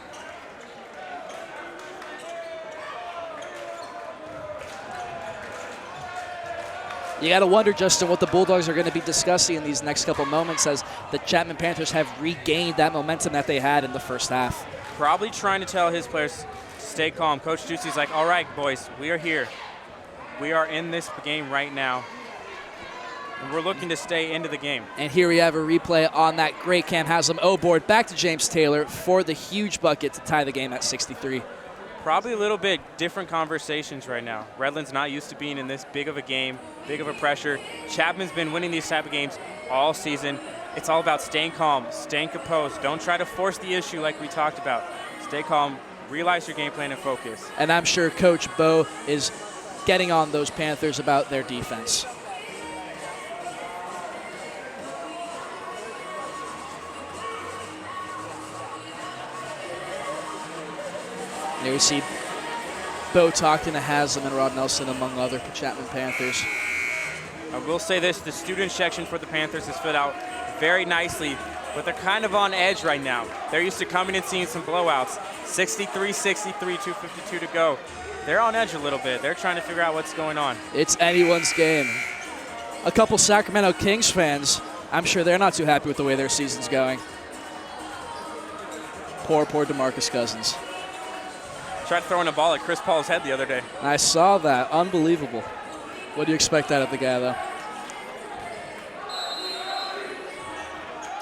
You got to wonder, Justin, what the Bulldogs are going to be discussing in these next couple moments as the Chapman Panthers have regained that momentum that they had in the first half. Probably trying to tell his players to stay calm. Coach Ducey's like, all right, boys, we are here. We are in this game right now, and we're looking to stay into the game. And here we have a replay on that great Cam Haslam O-board. Back to James Taylor for the huge bucket to tie the game at 63. Probably a little bit different conversations right now. Redlands not used to being in this big of a game, big of a pressure. Chapman's been winning these type of games all season. It's all about staying calm, staying composed. Don't try to force the issue like we talked about. Stay calm, realize your game plan, and focus. And I'm sure Coach Bo is getting on those Panthers about their defense. There we see Bo talking to Haslam and Rob Nelson, among other Chapman Panthers. I will say this, the student section for the Panthers has fit out very nicely, but they're kind of on edge right now. They're used to coming and seeing some blowouts. 63-63, 2:52 to go. They're on edge a little bit. They're trying to figure out what's going on. It's anyone's game. A couple Sacramento Kings fans, I'm sure they're not too happy with the way their season's going. Poor DeMarcus Cousins. Tried throwing a ball at Chris Paul's head the other day. I saw that. Unbelievable. What do you expect out of the guy, though?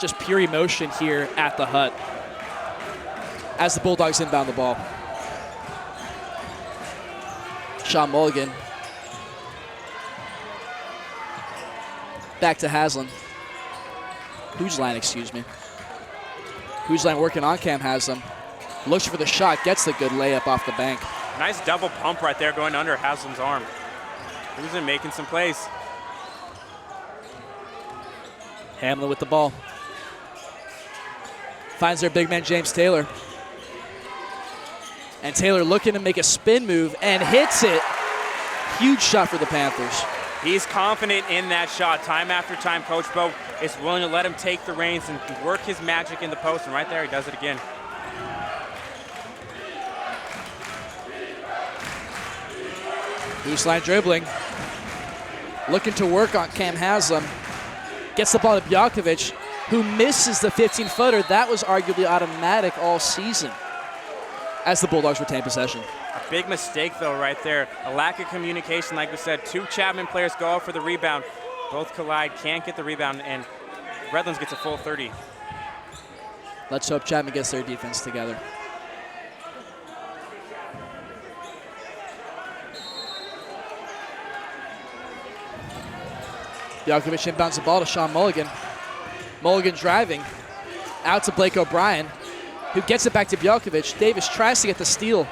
Just pure emotion here at the Hut as the Bulldogs inbound the ball. Sean Mulligan. Back to Haslam. Hoojline, excuse me. Hoojline working on Cam Haslam. Looks for the shot, gets the good layup off the bank. Nice double pump right there going under Haslam's arm. Hoojline making some plays. Hamlin with the ball. Finds their big man, James Taylor. And Taylor looking to make a spin move and hits it. Huge shot for the Panthers. He's confident in that shot. Time after time, Coach Bo is willing to let him take the reins and work his magic in the post. And right there, he does it again. Loose line dribbling. Looking to work on Cam Haslam. Gets the ball to Bjelkovic, who misses the 15-footer. That was arguably automatic all season as the Bulldogs retain possession. A big mistake, though, right there. A lack of communication, like we said. Two Chapman players go out for the rebound. Both collide, can't get the rebound, and Redlands gets a full 30. Let's hope Chapman gets their defense together. Bjelkovic inbounds the ball to Sean Mulligan. Mulligan driving out to Blake O'Brien, who gets it back to Bjelkovic. Davis tries to get the steal.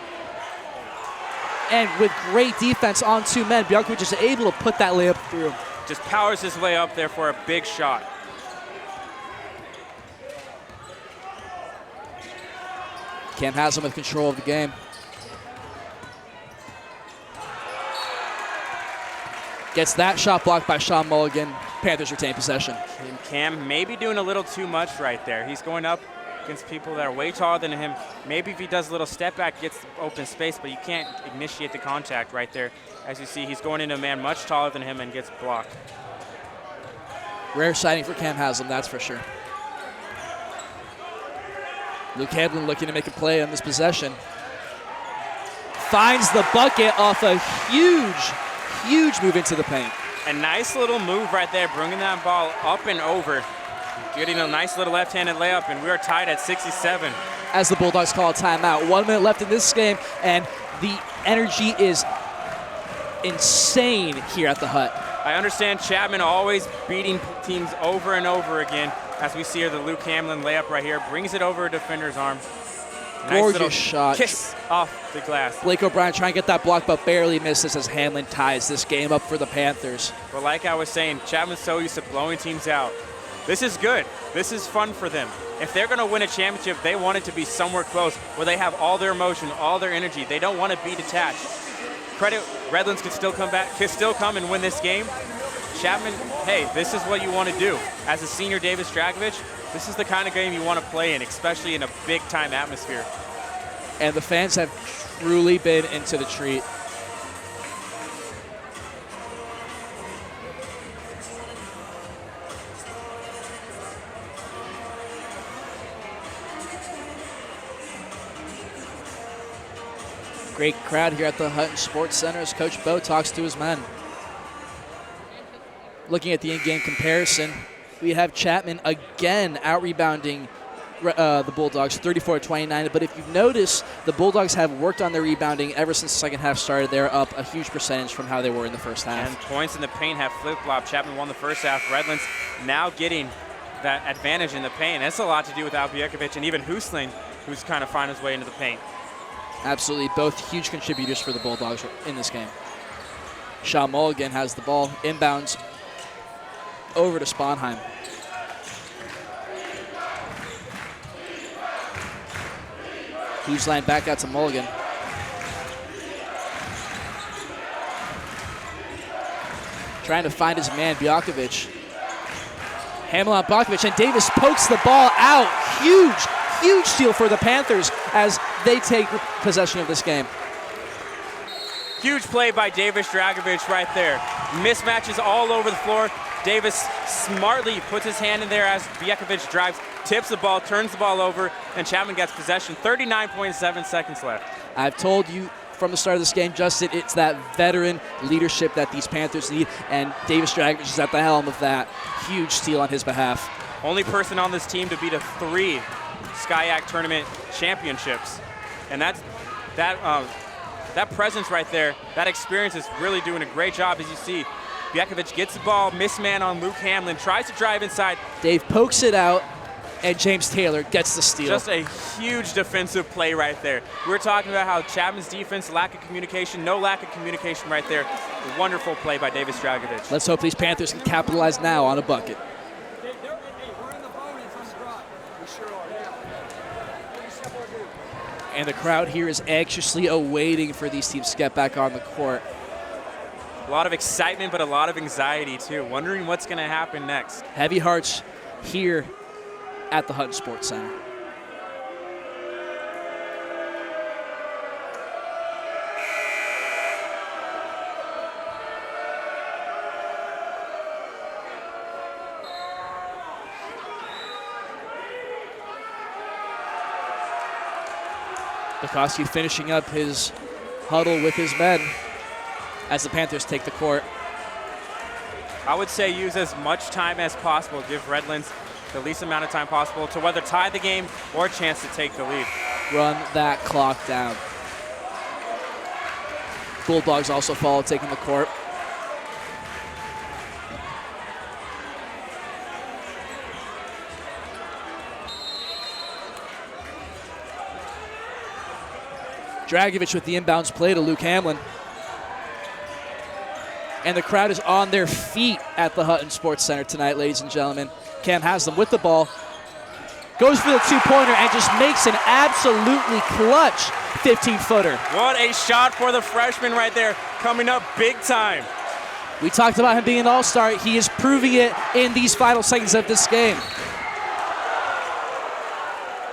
And with great defense on two men, Bjelkovic is able to put that layup through. Just powers his way up there for a big shot. Cam Haslam with control of the game. Gets that shot blocked by Sean Mulligan. Panthers retain possession. Cam maybe doing a little too much right there. He's going up against people that are way taller than him. Maybe if he does a little step back, gets open space, but you can't initiate the contact right there. As you see, he's going into a man much taller than him and gets blocked. Rare sighting for Cam Haslam, that's for sure. Luke Hamlin looking to make a play on this possession. Finds the bucket off a huge move into the paint. A nice little move right there, bringing that ball up and over. Getting a nice little left-handed layup, and we are tied at 67. As the Bulldogs call a timeout. 1 minute left in this game, and the energy is insane here at the Hut. I understand Chapman always beating teams over and over again. As we see here, the Luke Hamlin layup right here brings it over a defender's arm. Gorgeous shot. Kiss off the glass. Blake O'Brien trying to get that block, but barely misses as Hamlin ties this game up for the Panthers. But like I was saying, Chapman's so used to blowing teams out. This is good. This is fun for them. If they're going to win a championship, they want it to be somewhere close where they have all their emotion, all their energy. They don't want to be detached. Credit, Redlands could still come back, could still come and win this game. Chapman, hey, this is what you want to do. As a senior Davis Dragovich, this is the kind of game you want to play in, especially in a big-time atmosphere. And the fans have truly been into the treat. Great crowd here at the Hutton Sports Center as Coach Bo talks to his men. Looking at the in-game comparison, we have Chapman again out-rebounding the Bulldogs 34-29. But if you've noticed, the Bulldogs have worked on their rebounding ever since the second half started. They're up a huge percentage from how they were in the first half. And points in the paint have flip-flopped. Chapman won the first half. Redlands now getting that advantage in the paint. That's a lot to do with Albiakovic and even Husling, who's kind of finding his way into the paint. Absolutely, both huge contributors for the Bulldogs in this game. Shaw Mulligan has the ball, inbounds over to Sponheim. Husline back out to Mulligan. Trying to find his man, Bjakovic. Hamel on Bjakovic, and Davis pokes the ball out. Huge steal for the Panthers as they take possession of this game. Huge play by Davis Dragovich right there. Mismatches all over the floor. Davis smartly puts his hand in there as Bjakovic drives, tips the ball, turns the ball over, and Chapman gets possession. 39.7 seconds left. I've told you from the start of this game, Justin, it's that veteran leadership that these Panthers need, and Davis Dragovich is at the helm of that. Huge steal on his behalf. Only person on this team to beat a 3 SCIAC tournament championships. And that presence right there, that experience is really doing a great job. As you see, Bjakovic gets the ball, misman on Luke Hamlin, tries to drive inside. Dave pokes it out, and James Taylor gets the steal. Just a huge defensive play right there. We're talking about how Chapman's defense, lack of communication, no lack of communication right there. A wonderful play by Davis Dragovich. Let's hope these Panthers can capitalize now on a bucket. And the crowd here is anxiously awaiting for these teams to get back on the court. A lot of excitement, but a lot of anxiety too. Wondering what's going to happen next. Heavy hearts here at the Hutton Sports Center. Bukowski finishing up his huddle with his men as the Panthers take the court. I would say use as much time as possible. Give Redlands the least amount of time possible to whether tie the game or a chance to take the lead. Run that clock down. Bulldogs also follow, taking the court. Dragovich with the inbounds play to Luke Hamlin. And the crowd is on their feet at the Hutton Sports Center tonight, ladies and gentlemen. Cam has them with the ball. Goes for the two-pointer and just makes an absolutely clutch 15-footer. What a shot for the freshman right there, coming up big time. We talked about him being an all-star. He is proving it in these final seconds of this game.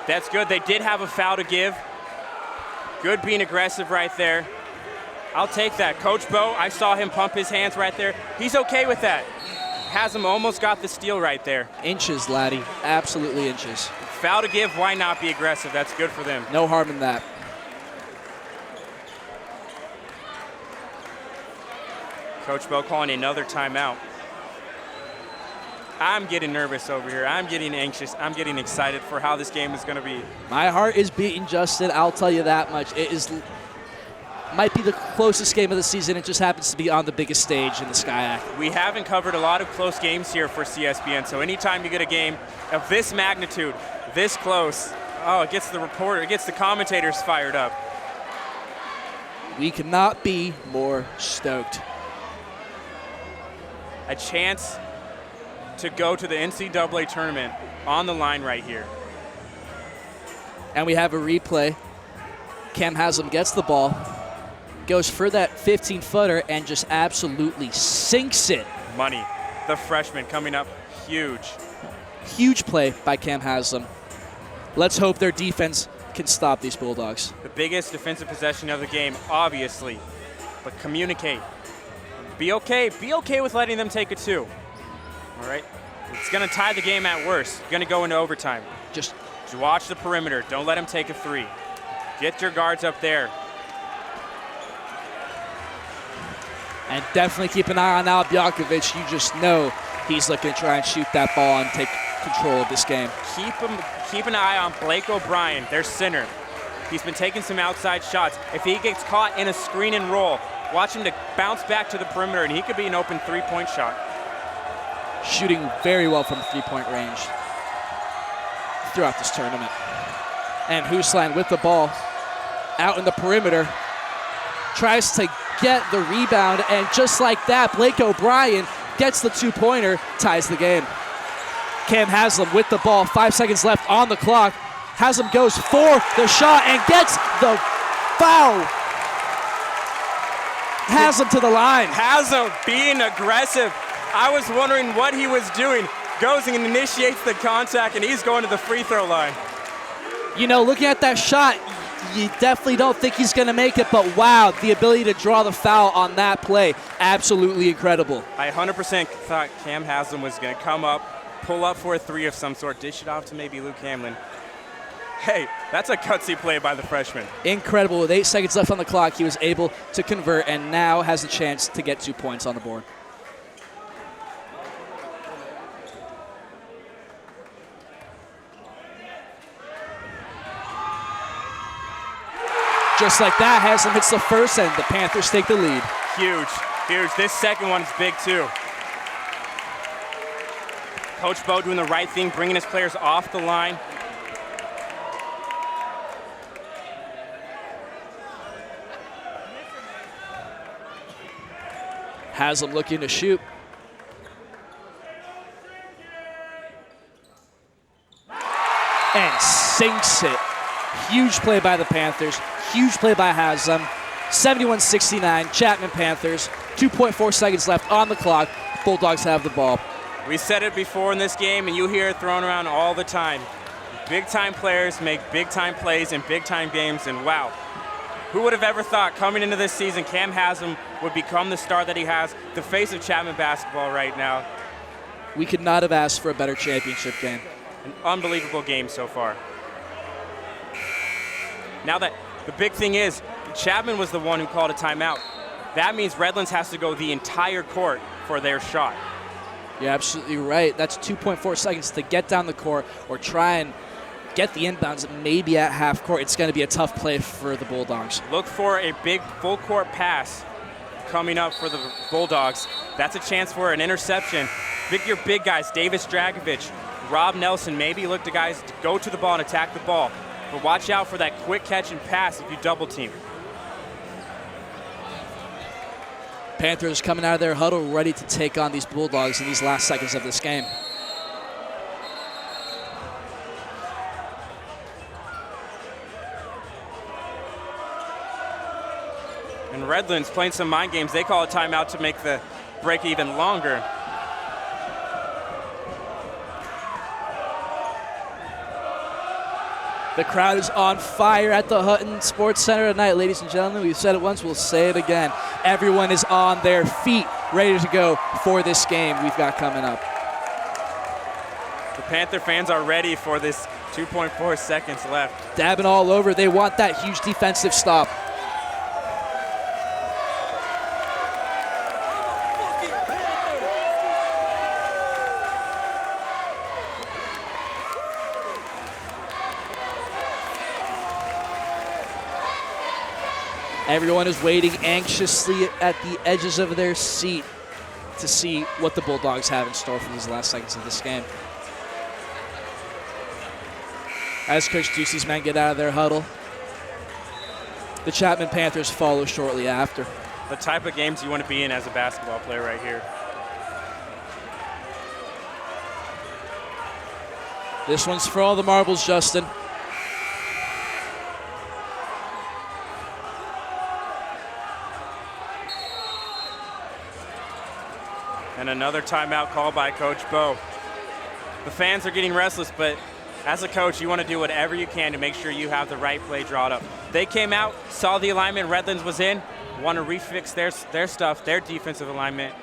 That's good. They did have a foul to give. Good being aggressive right there. I'll take that. Coach Bo, I saw him pump his hands right there. He's okay with that. Has him almost got the steal right there. Inches, laddie. Absolutely inches. Foul to give, why not be aggressive? That's good for them. No harm in that. Coach Bo calling another timeout. I'm getting nervous over here. I'm getting anxious. I'm getting excited for how this game is going to be. My heart is beating, Justin. I'll tell you that much. It might be the closest game of the season. It just happens to be on the biggest stage in the SCIAC. We haven't covered a lot of close games here for CSBN, so anytime you get a game of this magnitude, this close, oh, it gets the reporter, it gets the commentators fired up. We cannot be more stoked. A chance to go to the NCAA tournament on the line right here. And we have a replay. Cam Haslam gets the ball, goes for that 15-footer, and just absolutely sinks it. Money. The freshman coming up huge. Huge play by Cam Haslam. Let's hope their defense can stop these Bulldogs. The biggest defensive possession of the game, obviously, but communicate. Be okay with letting them take a 2. All right? It's going to tie the game at worst. You're going to go into overtime. Just watch the perimeter. Don't let them take a 3. Get your guards up there. And definitely keep an eye on Al Bjelkovic. You just know he's looking to try and shoot that ball and take control of this game. Keep an eye on Blake O'Brien, their center. He's been taking some outside shots. If he gets caught in a screen and roll, watch him to bounce back to the perimeter, and he could be an open 3-point shot. Shooting very well from 3-point range throughout this tournament. And Huslein with the ball out in the perimeter. Tries to get the rebound, and just like that, Blake O'Brien gets the 2-pointer, ties the game. Cam Haslam with the ball, 5 seconds left on the clock. Haslam goes for the shot and gets the foul. Haslam to the line. Haslam being aggressive. I was wondering what he was doing. Goes and initiates the contact, and he's going to the free throw line. You know, looking at that shot, you definitely don't think he's going to make it, but wow, the ability to draw the foul on that play, absolutely incredible. I 100% thought Cam Haslam was going to come up, pull up for a 3 of some sort, dish it off to maybe Luke Hamlin. Hey, that's a gutsy play by the freshman. Incredible. With 8 seconds left on the clock, he was able to convert and now has a chance to get 2 points on the board. Just like that, Haslam hits the first, and the Panthers take the lead. Huge, huge. This second one's big, too. Coach Bo doing the right thing, bringing his players off the line. Haslam looking to shoot. And sinks it. Huge play by the Panthers. Huge play by Haslam. 71-69, Chapman Panthers. 2.4 seconds left on the clock. Bulldogs have the ball. We said it before in this game, and you hear it thrown around all the time. Big-time players make big-time plays in big-time games, and wow. Who would have ever thought coming into this season Cam Haslam would become the star that he has, the face of Chapman basketball right now? We could not have asked for a better championship game. An unbelievable game so far. Now that the big thing is, Chapman was the one who called a timeout. That means Redlands has to go the entire court for their shot. You're absolutely right. That's 2.4 seconds to get down the court or try and get the inbounds maybe at half court. It's going to be a tough play for the Bulldogs. Look for a big full court pass coming up for the Bulldogs. That's a chance for an interception. Your big guys, Davis Dragovic, Rob Nelson, maybe look to guys to go to the ball and attack the ball. But watch out for that quick catch and pass if you double team. Panthers coming out of their huddle ready to take on these Bulldogs in these last seconds of this game. And Redlands playing some mind games. They call a timeout to make the break even longer. The crowd is on fire at the Hutton Sports Center tonight, ladies and gentlemen. We've said it once, we'll say it again. Everyone is on their feet, ready to go for this game we've got coming up. The Panther fans are ready for this 2.4 seconds left. Dabbing all over. They want that huge defensive stop. Everyone is waiting anxiously at the edges of their seat to see what the Bulldogs have in store for these last seconds of this game. As Coach Ducey's men get out of their huddle, the Chapman Panthers follow shortly after. The type of games you want to be in as a basketball player right here. This one's for all the marbles, Justin. And another timeout call by Coach Bo. The fans are getting restless, but as a coach, you want to do whatever you can to make sure you have the right play drawn up. They came out, saw the alignment Redlands was in, want to refix their stuff, their defensive alignment.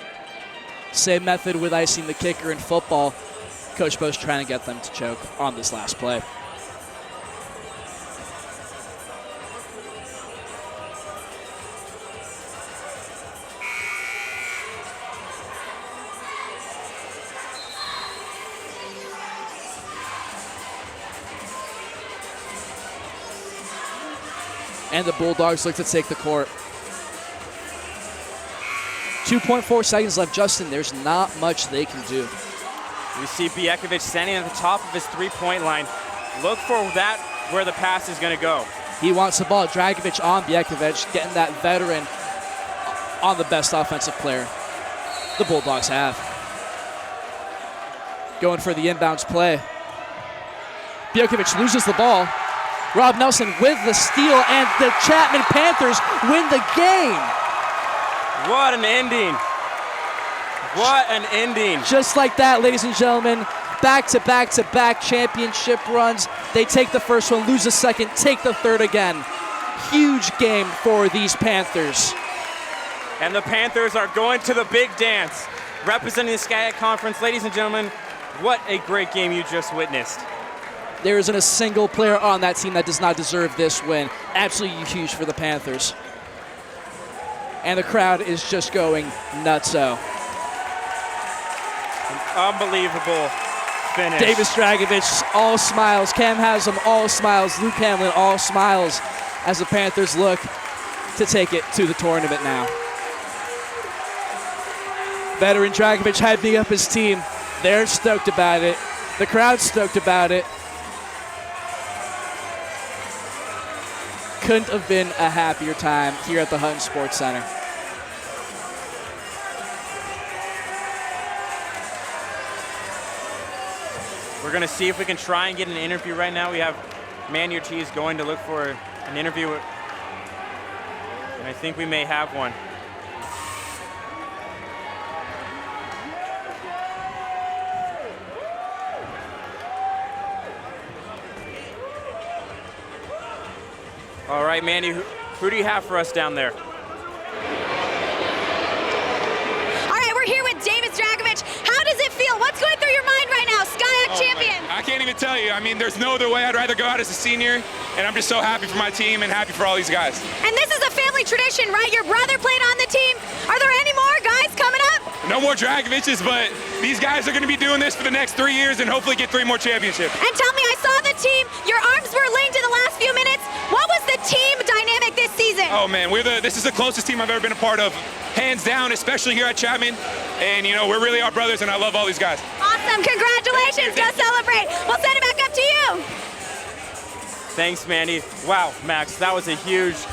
Same method with icing the kicker in football. Coach Bo's trying to get them to choke on this last play. And the Bulldogs look to take the court. 2.4 seconds left. Justin, there's not much they can do. We see Bijekovic standing at the top of his three-point line. Look for that, where the pass is going to go. He wants the ball. Dragovic on Bijekovic, getting that veteran on the best offensive player the Bulldogs have. Going for the inbounds play. Bijekovic loses the ball. Rob Nelson with the steal, and the Chapman Panthers win the game. What an ending. What an ending. Just like that, ladies and gentlemen, back-to-back-to-back championship runs. They take the first one, lose the second, take the third again. Huge game for these Panthers. And the Panthers are going to the big dance, representing the SCIAC Conference. Ladies and gentlemen, what a great game you just witnessed. There isn't a single player on that team that does not deserve this win. Absolutely huge for the Panthers. And the crowd is just going nutso. An unbelievable finish. Davis Dragovic, all smiles. Cam Haslam, all smiles. Luke Hamlin, all smiles as the Panthers look to take it to the tournament now. Veteran Dragovic hyping up his team. They're stoked about it. The crowd's stoked about it. Couldn't have been a happier time here at the Hutton Sports Center. We're going to see if we can try and get an interview right now. We have Man Your Cheese going to look for an interview, and I think we may have one. All right, Mandy, who do you have for us down there? All right, we're here with Davis Dragovic. How does it feel? What's going through your mind right now? SCIAC champion. I can't even tell you. I mean, there's no other way. I'd rather go out as a senior, and I'm just so happy for my team and happy for all these guys. And this is a family tradition, right? Your brother played on the team. Are there any more guys coming up? No more Dragovic's, but these guys are going to be doing this for the next 3 years and hopefully get 3 more championships. And tell me, I saw the team. Your arms were linked in the last few minutes. What was the team dynamic this season? Oh, man, this is the closest team I've ever been a part of, hands down, especially here at Chapman. And, you know, we're really our brothers, and I love all these guys. Awesome. Congratulations. Go celebrate. We'll send it back up to you. Thanks, Mandy. Wow, Max, that was a huge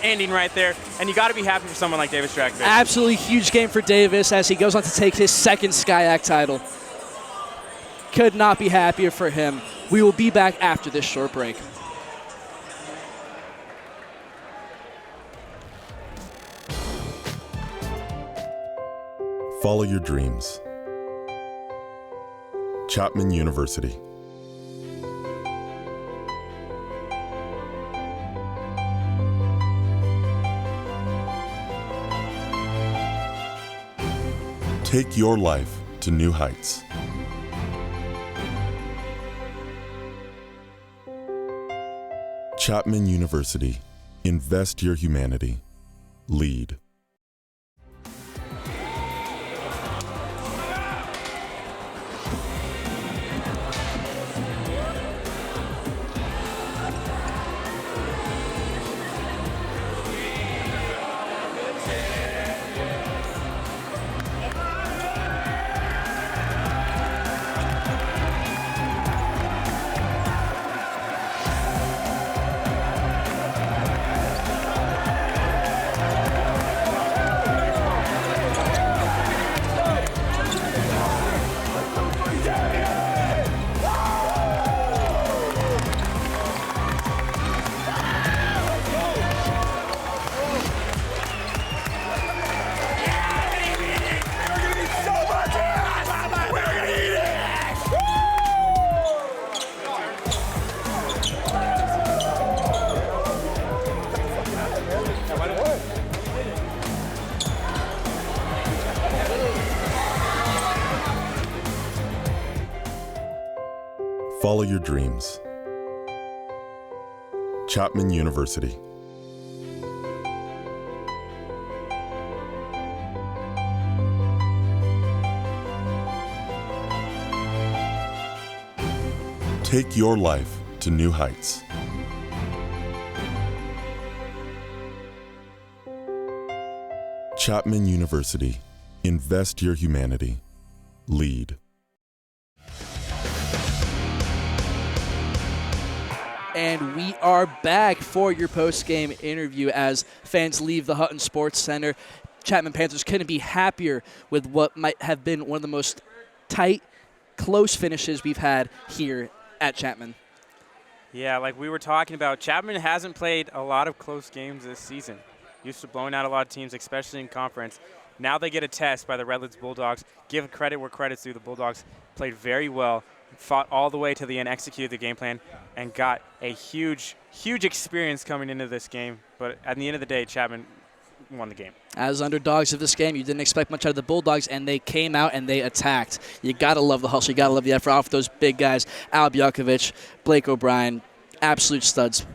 ending right there. And you got to be happy for someone like Davis Dragovic. Absolutely huge game for Davis as he goes on to take his second SCIAC title. Could not be happier for him. We will be back after this short break. Follow your dreams. Chapman University. Take your life to new heights. Chapman University. Invest your humanity. Lead. Follow your dreams. Chapman University. Take your life to new heights. Chapman University. Invest your humanity. Lead. And we are back for your post-game interview as fans leave the Hutton Sports Center. Chapman Panthers couldn't be happier with what might have been one of the most tight, close finishes we've had here at Chapman. Yeah, like we were talking about, Chapman hasn't played a lot of close games this season. Used to blowing out a lot of teams, especially in conference. Now they get a test by the Redlands Bulldogs. Give credit where credit's due. The Bulldogs played very well, fought all the way to the end, executed the game plan, and got a huge, huge experience coming into this game. But at the end of the day, Chapman won the game. As underdogs of this game, you didn't expect much out of the Bulldogs, and they came out and they attacked. You got to love the hustle. You got to love the effort off those big guys. Al Bjakovic, Blake O'Brien, absolute studs.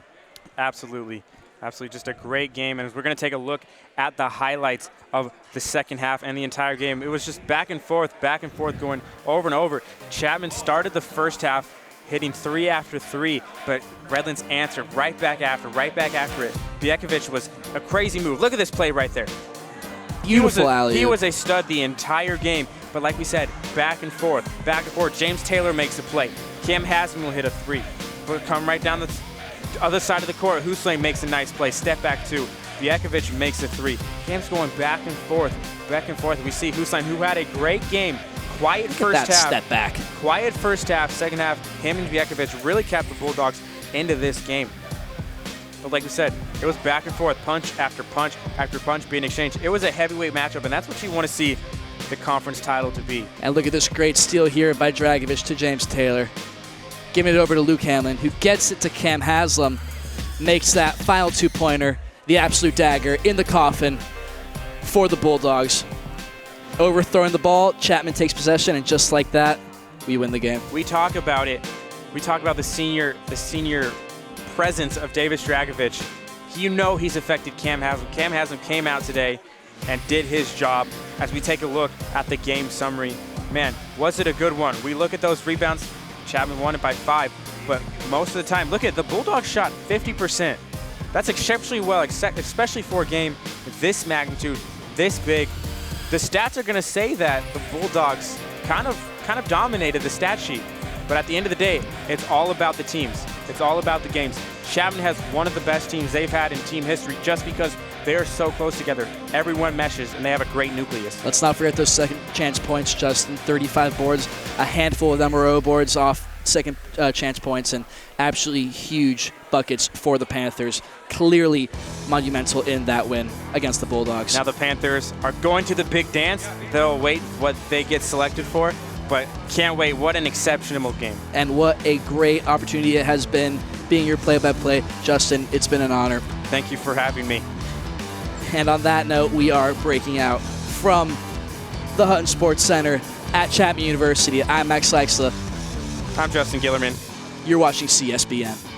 Absolutely. Absolutely just a great game. And we're going to take a look at the highlights of the second half and the entire game. It was just back and forth, going over and over. Chapman started the first half hitting 3 after 3, but Redlands answered right back after it. Bjakovic was a crazy move. Look at this play right there. Beautiful alley-oop. He was a stud the entire game, but like we said, back and forth. James Taylor makes a play. Cam Hasman will hit a 3. But come right down the other side of the court. Hussein makes a nice play. Step back 2. Bjakovic makes a 3. Cam's going back and forth. We see Hussein, who had a great game. Quiet first half. Step back. Quiet first half. Second half, him and Bjakovic really kept the Bulldogs into this game. But like we said, it was back and forth, punch after punch after punch being exchanged. It was a heavyweight matchup, and that's what you want to see the conference title to be. And look at this great steal here by Dragovic to James Taylor. Giving it over to Luke Hamlin, who gets it to Cam Haslam, makes that final 2-pointer, the absolute dagger in the coffin for the Bulldogs. Overthrowing the ball, Chapman takes possession, and just like that, we win the game. We talk about it. We talk about the senior presence of Davis Dragovic. You know he's affected Cam Haslam. Cam Haslam came out today and did his job. As we take a look at the game summary, man, was it a good one? We look at those rebounds. Chapman won it by 5, but most of the time, look at the Bulldogs shot 50%. That's exceptionally well, especially for a game this magnitude, this big. The stats are going to say that the Bulldogs kind of dominated the stat sheet, but at the end of the day, it's all about the teams. It's all about the games. Chapman has one of the best teams they've had in team history just because they are so close together. Everyone meshes, and they have a great nucleus. Let's not forget those second chance points, Justin. 35 boards, a handful of them were O boards off second chance points, and absolutely huge buckets for the Panthers. Clearly monumental in that win against the Bulldogs. Now the Panthers are going to the big dance. They'll wait what they get selected for, but can't wait. What an exceptional game. And what a great opportunity it has been being your play-by-play. Justin, it's been an honor. Thank you for having me. And on that note, we are breaking out from the Hutton Sports Center at Chapman University. I'm Max Seixla. I'm Justin Gillerman. You're watching CSBN.